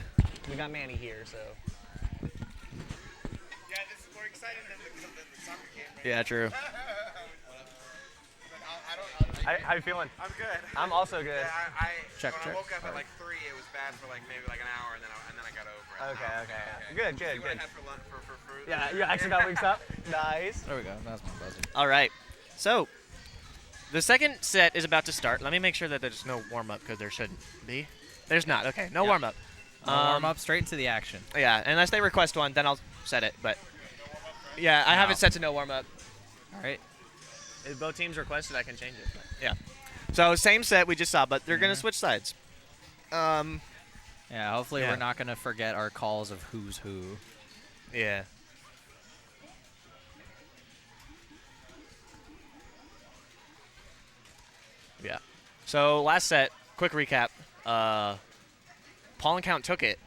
we got Manny here, so. Yeah, this is more exciting than the soccer game. Right? Yeah, true. How you feeling? I'm good. I'm also good. Yeah, I Check, when check. I woke up at like 3, it was bad for like maybe like an hour, and then I got over it. Okay. Yeah. Good. See what I had for lunch for food? Yeah, you actually got weeks up. Nice. There we go. That's my buzzer. All right. So, the second set is about to start. Let me make sure that there's no warm-up because there shouldn't be. There's not. Okay, no Yeah. warm-up. Warm up straight into the action. Yeah, unless they request one, then I'll set it. But yeah, I have it set to no warm-up. All right. If both teams requested, I can change it. But yeah. So same set we just saw, but they're gonna switch sides. Yeah, hopefully Yeah. we're not going to forget our calls of who's who. Yeah. Yeah. So last set, quick recap. Paul and Count took it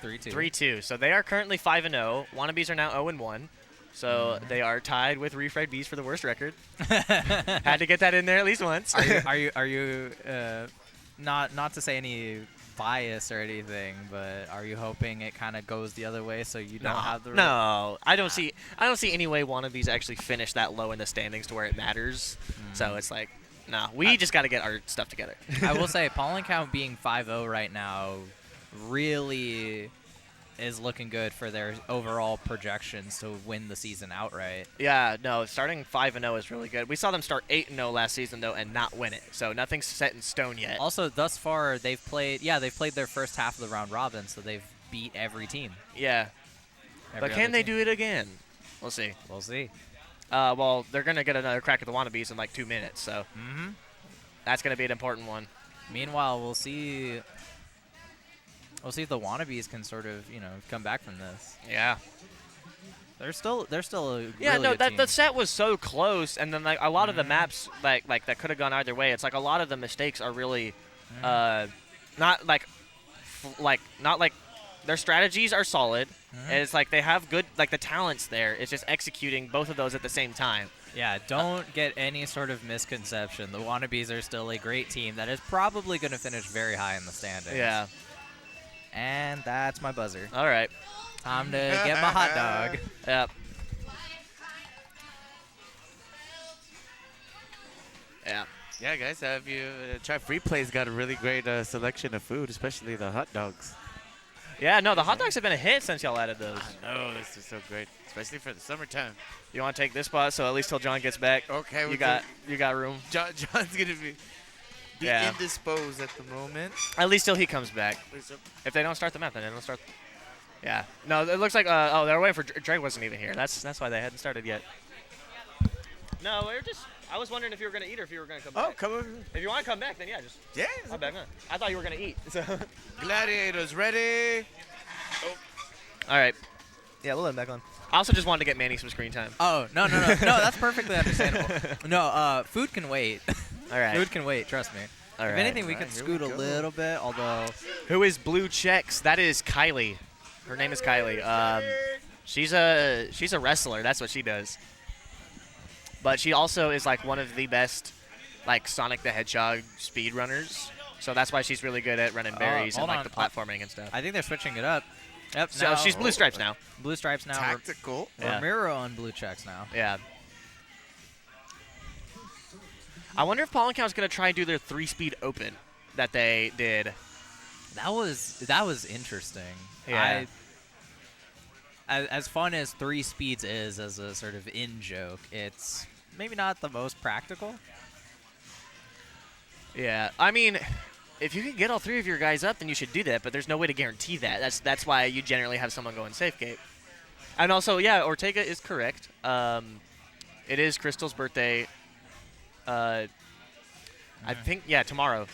3-2. 3-2. So they are currently 5-0. Wannabes are now 0-1. So they are tied with Refried Bees for the worst record. Had to get that in there at least once. Are you not to say any bias or anything, but are you hoping it kind of goes the other way so you don't have the No, I don't see any way Wannabes actually finish that low in the standings to where it matters. So it's like, no, we just got to get our stuff together. I will say Paul and Count being 5-0 right now really is looking good for their overall projections to win the season outright. Yeah, no, starting 5-0 is really good. We saw them start 8-0 last season though and not win it. So nothing's set in stone yet. Also, thus far they've played their first half of the round robin, so they've beat every team. Yeah. Every But can other they team. do it again? We'll see. We'll see. Well, they're going to get another crack at the Wannabes in like 2 minutes, so Mm-hmm. that's going to be an important one. Meanwhile, we'll see if the Wannabes can sort of, come back from this. Yeah. They're still a Yeah, really no, good that team. the set was so close, and then like a lot of the maps like that could have gone either way. It's like a lot of the mistakes are really, not like their strategies are solid, and it's like they have good like the talents there. It's just executing both of those at the same time. Yeah, don't get any sort of misconception. The Wannabes are still a great team that is probably going to finish very high in the standings. Yeah. And that's my buzzer. All right. Time to get my hot dog. Yep. Yeah. Yeah, guys, have you tried Free Play's got a really great selection of food, especially the hot dogs. Yeah, no, the hot dogs have been a hit since y'all added those. Oh, this is so great, especially for the summertime. You want to take this spot so at least till John gets back? Okay, You got room. John's gonna be Yeah. indisposed at the moment. At least till he comes back. If they don't start the map, then they don't start. Yeah. No, it looks like they're waiting for Dre wasn't even here. That's why they hadn't started yet. No, we're just. I was wondering if you were gonna eat or if you were gonna come back. Oh, come over. If you want to come back, then yeah, just. Yeah. I'm back. I thought you were gonna eat. So. Gladiators ready. All right. Yeah, we'll let him back on. I also just wanted to get Manny some screen time. Oh, no. No, that's perfectly understandable. No, food can wait. All right. Food can wait, trust me. All If right. anything, we can Alright, here scoot we a go. little bit, although... Who is Blue Checks? That is Kylie. Her name is Kylie. She's a wrestler. That's what she does. But she also is like one of the best, like Sonic the Hedgehog speedrunners. So that's why she's really good at running berries and hold like on. the platforming and stuff. I think they're switching it up. Yep, So now she's Blue Stripes now. Blue Stripes now. Tactical. Yeah. Ramiro on Blue Checks now. Yeah. I wonder if Paul and Count's gonna try and do their 3-speed open that they did. That was interesting. Yeah. As fun as 3 speeds is as a sort of in-joke, it's maybe not the most practical. Yeah. I mean, if you can get all 3 of your guys up, then you should do that. But there's no way to guarantee that. That's why you generally have someone go in safe gate. And also, yeah, Ortega is correct. It is Crystal's birthday. I think, yeah, tomorrow.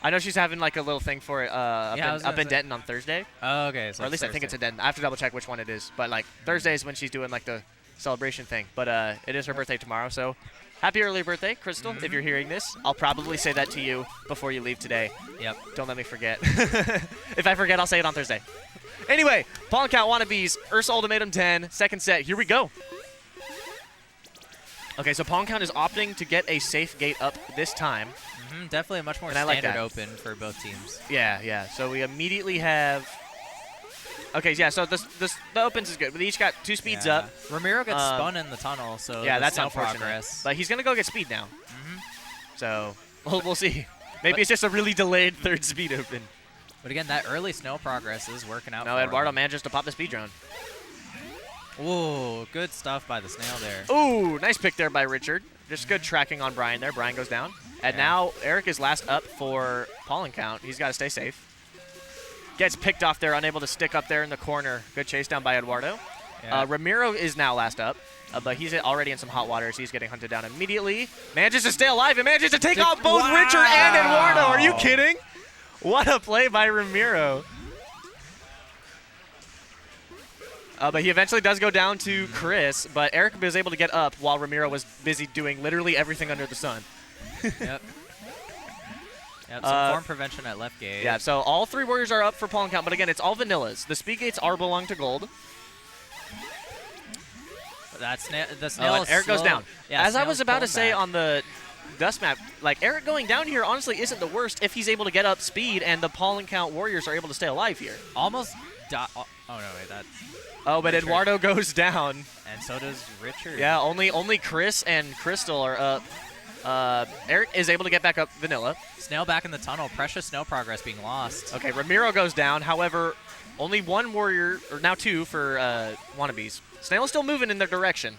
I know she's having like a little thing for it up in Denton on Thursday. Oh, okay. So Or at least I think it's in Denton. I have to double check which one it is. But like Thursday is when she's doing like the celebration thing. But it is her birthday tomorrow. So happy early birthday, Crystal, if you're hearing this. I'll probably say that to you before you leave today. Yep. Don't let me forget. If I forget, I'll say it on Thursday. Anyway, Paul and Count Wannabes, Ursa Ultimatum 10, second set. Here we go. Okay, so Paul and Count is opting to get a safe gate up this time. Definitely a much more And I like standard that. open for both teams. Yeah, yeah. So we immediately have. Okay, yeah. So the opens is good. We each got 2 speeds Yeah. up. Ramiro gets spun in the tunnel, so Yeah, that's no unfortunate. progress. But he's gonna go get speed now. So we'll see. Maybe it's just a really delayed 3rd speed open. But again, that early snow progress is working out. No, for Eduardo him. manages to pop the speed drone. Ooh, good stuff by the snail there. Ooh, nice pick there by Richard. Just good tracking on Brian there. Brian goes down. And now Eric is last up for pollen count. He's got to stay safe. Gets picked off there, unable to stick up there in the corner. Good chase down by Eduardo. Yeah. Ramiro is now last up, but he's already in some hot waters. He's getting hunted down immediately. Manages to stay alive and manages to take out both Richard and Eduardo. Are you kidding? What a play by Ramiro. But he eventually does go down to Chris, but Eric was able to get up while Ramiro was busy doing literally everything under the sun. Yep. Yep, some form prevention at left gate. Yeah, so all 3 warriors are up for pollen count, but again, it's all vanillas. The speed gates are belong to gold. The snail And is Eric goes slow. down. Yeah, As I snail's was about to pulling say back. on the dust map, like Eric going down here honestly isn't the worst if he's able to get up speed and the pollen count warriors are able to stay alive here. Almost oh no, wait, that's... Oh, but Richard. Eduardo goes down. And so does Richard. Yeah, only Chris and Crystal are up. Eric is able to get back up vanilla. Snail back in the tunnel. Precious snow progress being lost. Okay, Ramiro goes down. However, only 1 warrior, or now 2 for wannabes. Snail is still moving in their direction.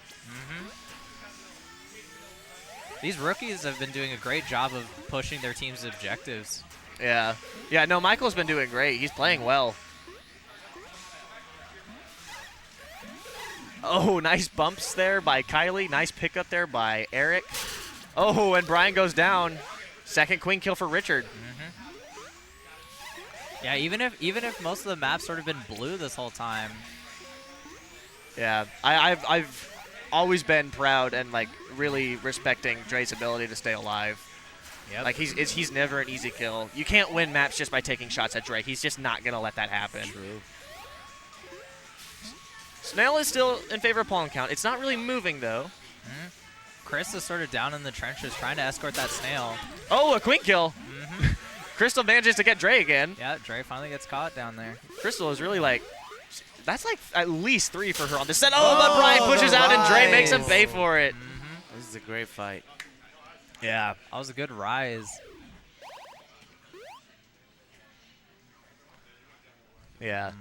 These rookies have been doing a great job of pushing their team's objectives. Yeah. Yeah, no, Michael's been doing great. He's playing well. Oh, nice bumps there by Kylie. Nice pickup there by Eric. Oh, and Brian goes down. 2nd queen kill for Richard. Yeah, even if most of the map's sort of been blue this whole time. Yeah, I've always been proud and like really respecting Dre's ability to stay alive. Yep. Like he's never an easy kill. You can't win maps just by taking shots at Dre. He's just not gonna let that happen. True. Snail is still in favor of pollen count. It's not really moving though. Chris is sort of down in the trenches trying to escort that snail. Oh, a queen kill. Crystal manages to get Dre again. Yeah, Dre finally gets caught down there. Crystal is really like, that's like at least 3 for her on the set. Oh, but Brian pushes the out and Dre rise. makes him pay for it. This is a great fight. Yeah. That was a good rise. Yeah.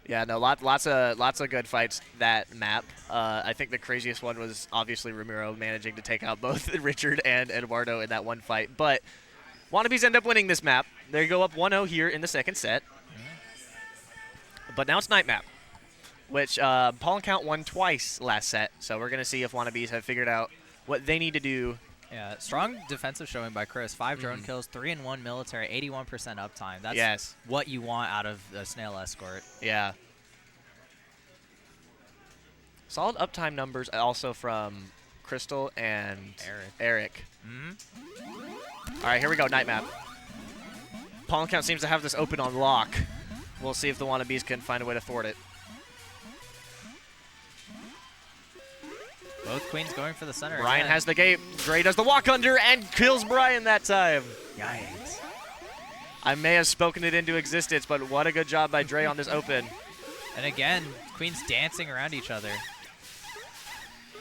Yeah, no, lots of good fights that map. I think the craziest one was obviously Ramiro managing to take out both Richard and Eduardo in that one fight. But wannabes end up winning this map. They go up 1-0 here in the 2nd set. But now it's night map, which pollen count won twice last set. So we're gonna see if wannabes have figured out what they need to do. Yeah, strong defensive showing by Chris. 5 drone kills, 3 in 1 military, 81% uptime. That's what you want out of the snail escort. Yeah. Solid uptime numbers also from Crystal and Eric. All right, here we go, night map. Pollen count seems to have this open on lock. We'll see if the wannabes can find a way to thwart it. Both queens going for the center. Brian again. has the gate. Dre does the walk under and kills Brian that time. Yikes. I may have spoken it into existence, but what a good job by Dre on this open. And again, queens dancing around each other.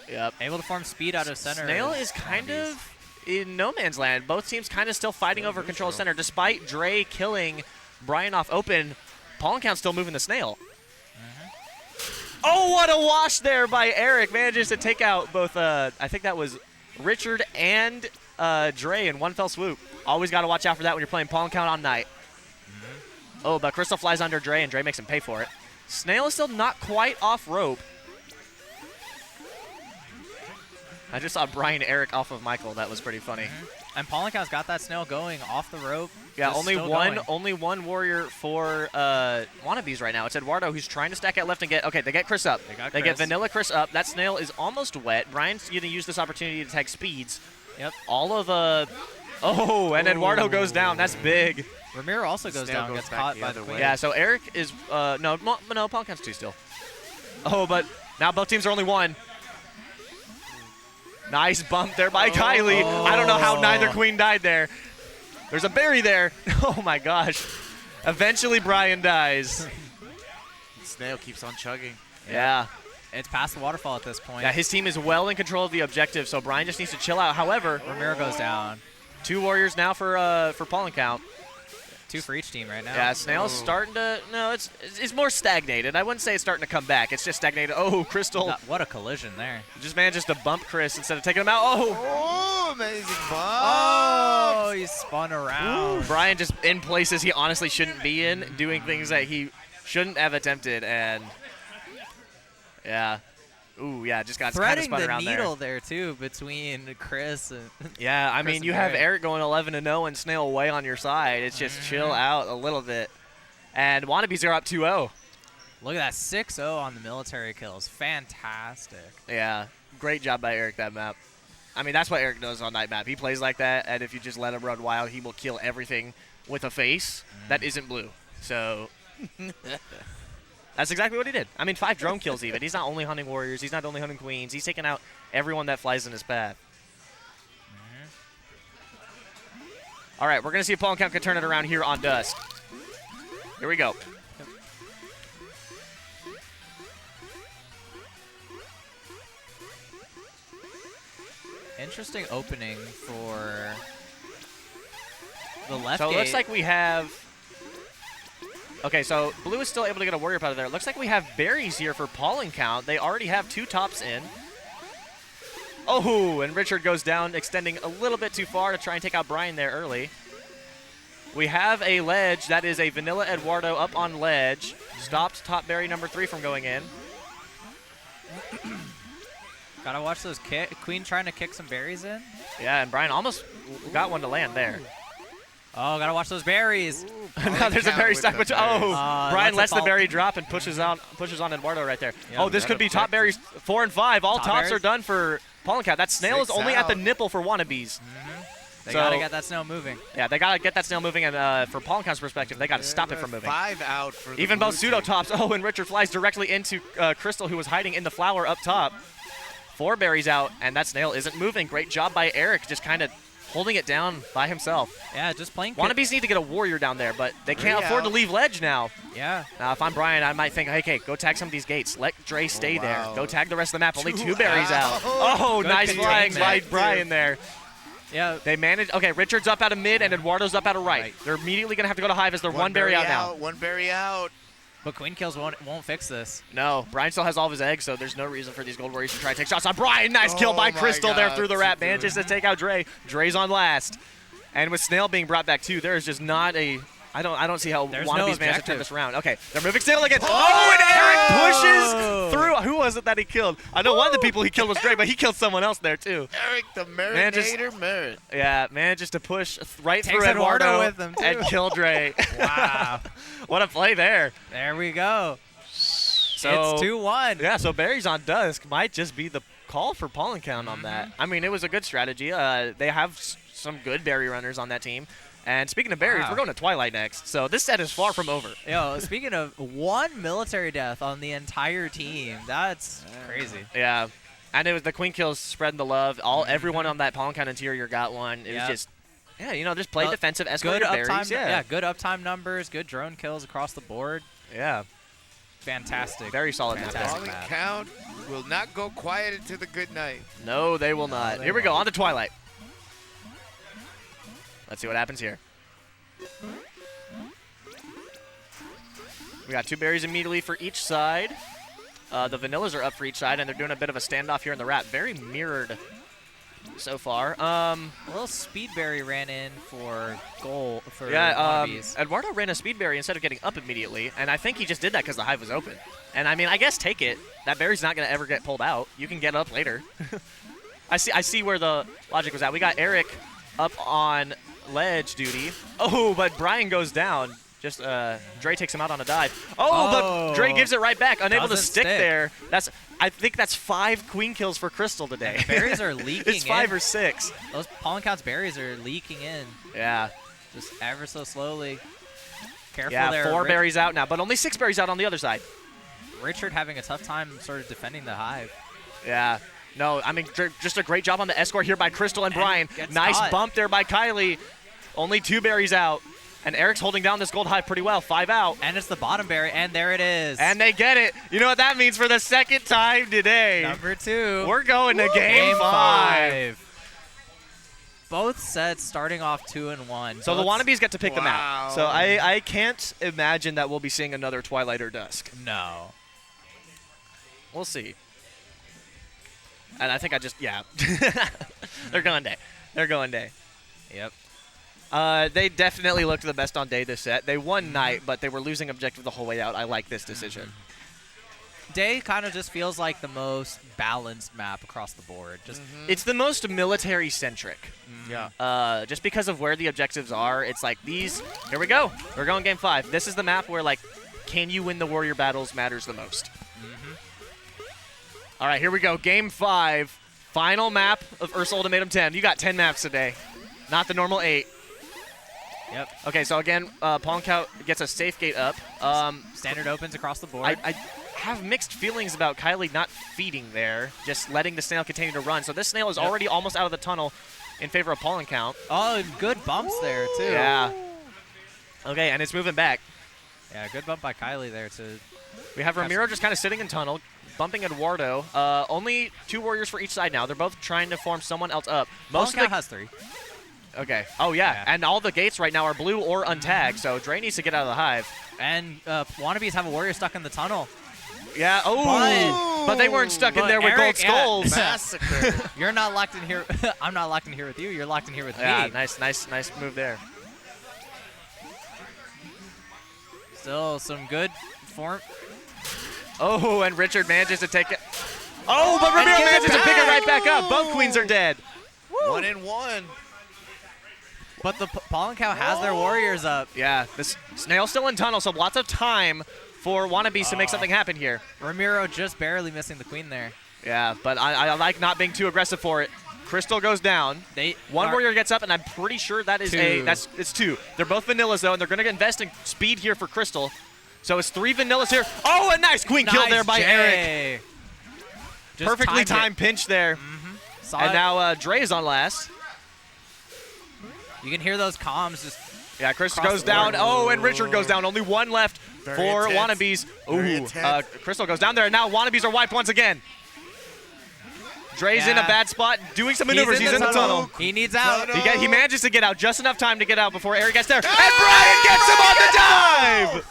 Yep. Able to form speed out of center. Snail is kind of in no man's land. Both teams kind of still fighting over control of center. Despite Dre killing Brian off open, pollen count still moving the snail. Oh, what a wash there by Eric. Manages to take out both, I think that was Richard and Dre in one fell swoop. Always got to watch out for that when you're playing pollen count on night. Oh, but Crystal flies under Dre, and Dre makes him pay for it. Snail is still not quite off rope. I just saw Brian Eric off of Michael. That was pretty funny. And Pollenkow's got that snail going off the rope. Yeah, Just still going. only one warrior for wannabes right now. It's Eduardo who's trying to stack at left and get. Okay, they get Chris up. They get Vanilla Chris up. That snail is almost wet. Brian's going to use this opportunity to tag speeds. Yep. All of oh, and Eduardo goes down. That's big. Ramiro also goes Snail down, goes gets back caught the by other the way. wave. Yeah, so Eric is no Pollenkow's 2 still. Oh, but now both teams are only 1. Nice bump there by Kylie. I don't know how neither queen died there. There's a berry there. Oh my gosh. Eventually Brian dies. Snail keeps on chugging. Yeah. It's past the waterfall at this point. Yeah, his team is well in control of the objective, so Brian just needs to chill out. However, Ramiro goes down. 2 warriors now for Pollen Count. 2 for each team right now. Yeah, Snail's starting to. No, it's more stagnated. I wouldn't say it's starting to come back. It's just stagnated. Oh, Crystal What a collision there. just managed to bump Chris instead of taking him out. Oh, Amazing bump. Oh, he spun around. Brian just in places he honestly shouldn't be in, doing things that he shouldn't have attempted, and yeah. Ooh, yeah, just got kind of Threading spun the around needle there too between Chris and Yeah, I Chris mean, and you have Barrett. Eric going 11-0 and Snail way on your side. It's just chill out a little bit. And Wannabes are up 2-0. Look at that 6-0 on the military kills. Fantastic. Yeah, great job by Eric that map. I mean, that's what Eric does on night map. He plays like that, and if you just let him run wild, he will kill everything with a face that isn't blue. So that's exactly what he did. I mean, 5 drone kills even. He's not only hunting warriors. He's not only hunting queens. He's taking out everyone that flies in his path. All right, we're going to see if Pollen Count can turn it around here on Dusk. Here we go. Interesting opening for the left So it gate. looks like we have... Okay, so blue is still able to get a warrior out of there. It looks like we have berries here for Pollen Count. They already have 2 tops in. Oh, and Richard goes down, extending a little bit too far to try and take out Brian there early. We have a ledge. That is a Vanilla Eduardo up on ledge. Stops top berry number 3 from going in. Gotta watch those Queen trying to kick some berries in. Yeah, and Brian almost got one to land there. Oh, gotta watch those berries. Now there's a berry stack. Which, oh, Brian that's lets a the fall. berry drop and pushes on Eduardo right there. Yeah, oh, this that could be top objective. berries 4 and 5. All Top tops berries? are done for Pollen Count. That snail is 6 only at the out. nipple for Wannabes. They So- gotta get that snow moving. Yeah, they gotta get that snail moving, and for Pollen Count's perspective, they gotta stop it from moving. 5 out for the Even blue both pseudo team. tops. Oh, and Richard flies directly into Crystal, who was hiding in the flower up top. 4 berries out, and that snail isn't moving. Great job by Eric, just kind of holding it down by himself. Yeah, just playing. Wannabes need to get a warrior down there, but they can't 3 afford to out. leave ledge now. Yeah. Now, if I'm Brian, I might think, hey, okay, go tag some of these gates. Let Dre stay there. wow. Go tag the rest of the map. Only 2 2 berries out. out. Oh, Good nice flying by containment. Brian there. Yeah. They managed. Okay, Richard's up out of mid, and Eduardo's up out of right. Right. They're immediately going to have to go to Hive as they're 1 berry out now. 1 berry out. But Queen kills won't fix this. No, Brian still has all of his eggs, so there's no reason for these gold warriors to try to take shots on Brian. Nice kill Oh by my Crystal there God, through the rat. super. Manages to take out Dre. Dre's on last. And with Snail being brought back too, there is just not a... I don't see how There's no Wannabes managed to turn objective. this around. Okay, they're moving Snail again. Oh, and Eric pushes through. Who was it that he killed? I know one of the people he killed was Dre, but he killed someone else there too. Eric the Man, just- Marinator Merit. Yeah, manages to push right Takes through Eduardo Eduardo with him, too. and kill Dre. Wow. What a play there. There we go. So, It's 2-1. Yeah, so berries on Dusk might just be the call for Pollen Count on that. I mean, it was a good strategy. They have some good berry runners on that team. And speaking of berries, Wow. we're going to Twilight next. So this set is far from over. Yo, speaking of 1 military death on the entire team, that's crazy. Yeah. And it was the Queen kills spreading the love. Everyone on that Pollen Count interior got one. It was Yep. just, just play Well, defensive, escort Good your uptime. berries. Yeah. Good uptime numbers. Good drone kills across the board. Yeah. Fantastic. Very solid map. Fantastic. Pollen map. Count will not go quiet into the good night. No, they will not. Here we go, on to Twilight. Let's see what happens here. We got 2 berries immediately for each side. The vanillas are up for each side, and they're doing a bit of a standoff here in the rat. Very mirrored so far. A little Speedberry ran in for goal for Yeah, Wannabes. Eduardo ran a speedberry instead of getting up immediately, and I think he just did that because the hive was open. And I mean, I guess take it. That berry's not going to ever get pulled out. You can get up later. I see where the logic was at. We got Eric up on ledge duty. Oh, but Brian goes down. Just Dre takes him out on a dive. Oh, but Dre gives it right back, unable to Doesn't stick stick. there. I think that's 5 queen kills for Crystal today. The berries are leaking It's 5 in. or 6. Those Pollen Count's berries are leaking in, Yeah. just ever so slowly. Careful Yeah, there. 4 berries out now, but only 6 berries out on the other side. Richard having a tough time sort of defending the hive. Yeah. No, I mean, just a great job on the escort here by Crystal and Brian. Nice caught. bump there by Kylie. Only 2 berries out. And Eric's holding down this gold hive pretty well. 5 out. And it's the bottom berry, and there it is. And they get it. You know what that means for the second time today? Number 2. We're going to game 5. Both sets starting off 2-1. So the Wannabes get to pick the map. Wow. So I can't imagine that we'll be seeing another Twilight or Dusk. No. We'll see. And I think yeah. They're going day. They're going day. Yep. They definitely looked the best on day this set. They won night, but they were losing objective the whole way out. I like this decision. Day kind of just feels like the most balanced map across the board. Just It's the most military-centric. Yeah. Just because of where the objectives are, it's like these. Here we go. We're going game 5. This is the map where, like, can you win the warrior battles matters the most. All right, here we go. Game 5. Final map of Ursa Ultimatum 10. You got 10 maps today, not the normal 8. Yep. Okay, so again, Pongkow gets a safe gate up. Standard opens across the board. I have mixed feelings about Kylie not feeding there, just letting the snail continue to run. So this snail is already almost out of the tunnel in favor of Paul and Count. Oh, good bumps there, too. Yeah. Okay, and it's moving back. Yeah, good bump by Kylie there, too. We have Ramiro just kind of sitting in tunnel, bumping Eduardo. Only 2 warriors for each side now. They're both trying to form someone else up. Most of has 3. Okay. Oh, yeah. And all the gates right now are blue or untagged, so Dre needs to get out of the hive. And Wannabes have a warrior stuck in the tunnel. Yeah. Oh, but they weren't stuck in there with Eric, gold skulls. Massacre. You're not locked in here. I'm not locked in here with you. You're locked in here with Yeah, me. nice move there. Still some good form. Oh, and Richard manages to take it. Oh, but Ramiro gives it manages to pick it right back. back up. Both queens are dead. 1-1. But the Pollen Cow has their warriors up. Yeah, this snail's still in tunnel, so lots of time for Wannabes to make something happen here. Ramiro just barely missing the queen there. Yeah, but I like not being too aggressive for it. Crystal goes down. One warrior gets up, and I'm pretty sure that is 2. It's 2. They're both vanillas though, and they're going to invest in speed here for Crystal. So it's 3 vanillas here. Oh, a nice queen kill there by Eric. Just Perfectly timed pinch there. And now Dre is on last. You can hear those comms just. Yeah, Chris Across goes the down. board. Oh, and Richard goes down. Only 1 left Very for intense. Wannabes. Very Ooh, intense. Crystal goes down there, and now Wannabes are wiped once again. Dre's in a Yeah. bad spot, doing some maneuvers. He's in the tunnel. He needs out. He manages to get out just enough time to get out before Eric gets there. And Brian gets him on the dive!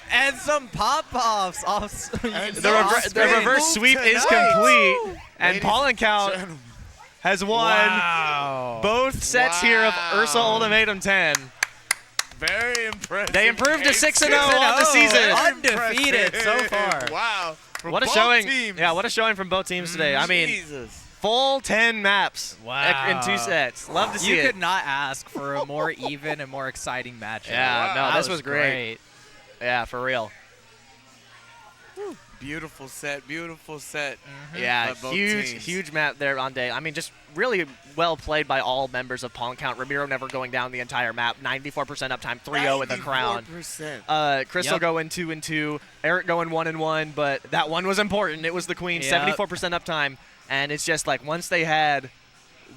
And some pop-offs off. The reverse sweep is complete. And Paul and Count has won both sets here of Ursa Ultimatum 10. Very impressive. They improved to 6-0 on the season. Undefeated so far. Wow. From What a both showing! teams. Yeah, what a showing from both teams today. I mean, Jesus. full 10 maps Wow. in 2 sets. Love to see You it. could not ask for a more even and more exciting matchup. Yeah, no, That this was great. Yeah, for real. Beautiful set. Beautiful set. Yeah, by both teams. huge map there on day. I mean, just really well played by all members of Pawn Count. Ramiro never going down the entire map. 94% uptime, 3-0 with a crown. 94%. Crystal going 2-2. Eric going 1-1, but that one was important. It was the queen, Yep. 74% uptime. And it's just like once they had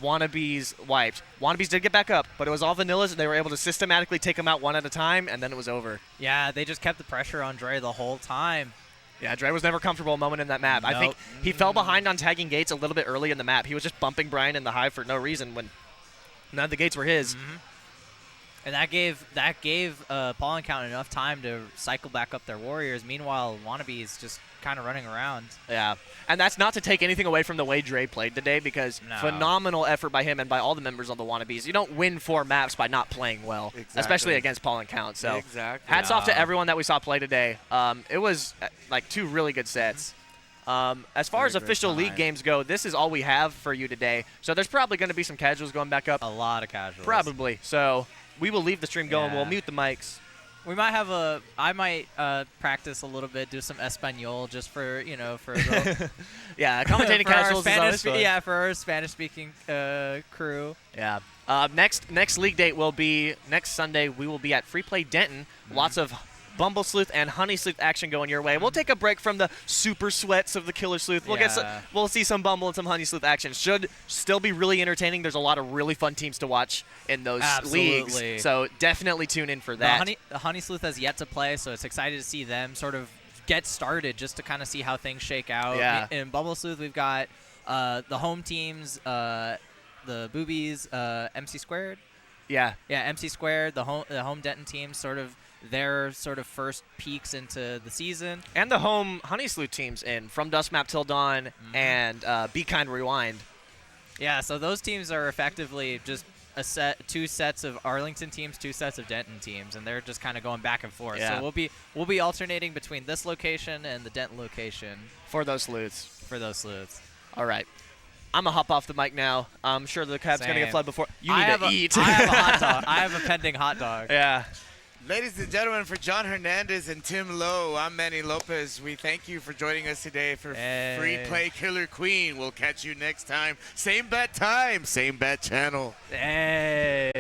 Wannabes wiped, Wannabes did get back up, but it was all vanillas, and they were able to systematically take them out one at a time, and then it was over. Yeah, they just kept the pressure on Dre the whole time. Yeah, Dre was never comfortable a moment in that map. I think he fell behind on tagging gates a little bit early in the map. He was just bumping Brian in the hive for no reason when none of the gates were his. And that gave Paul and Count enough time to cycle back up their warriors. Meanwhile, Wannabes just kind of running around. Yeah, and that's not to take anything away from the way Dre played today, because phenomenal effort by him and by all the members on the Wannabes. You don't win 4 maps by not playing well, especially against Paul and Count. So hats off to everyone that we saw play today. It was like 2 really good sets. As far as official league games go, this is all we have for you today. So there's probably going to be some casuals going back up. A lot of casuals. Probably. So we will leave the stream going. We'll mute the mics. We might have I might practice a little bit, do some Espanol just for, for a little, yeah, commentating for our casuals is always fun. Yeah, for our Spanish-speaking crew. Yeah. Next league date will be next Sunday. We will be at Free Play Denton. Lots of Bumble Sleuth and Honey Sleuth action going your way. We'll take a break from the super sweats of the Killer Sleuth. We'll see some Bumble and some Honey Sleuth action. Should still be really entertaining. There's a lot of really fun teams to watch in those leagues. So definitely tune in for that. The Honey Sleuth has yet to play, so it's excited to see them sort of get started just to kind of see how things shake out. Yeah. In Bumble Sleuth, we've got the home teams, the Boobies, MC Squared. Yeah, MC Squared, the home Denton team, sort of their sort of first peaks into the season. And the home Honey Sleuth teams in From Dusk Map Till Dawn and Be Kind Rewind. Yeah, so those teams are effectively just two sets of Arlington teams, two sets of Denton teams, and they're just kind of going back and forth. Yeah. So we'll be alternating between this location and the Denton location For those sleuths. All right. I'm going to hop off the mic now. I'm sure the cab's going to get flooded before. You need to eat. I have a hot dog. I have a pending hot dog. Yeah. Ladies and gentlemen, for John Hernandez and Tim Lowe, I'm Manny Lopez. We thank you for joining us today for Free Play Killer Queen. We'll catch you next time. Same bat time, same bat channel. Hey.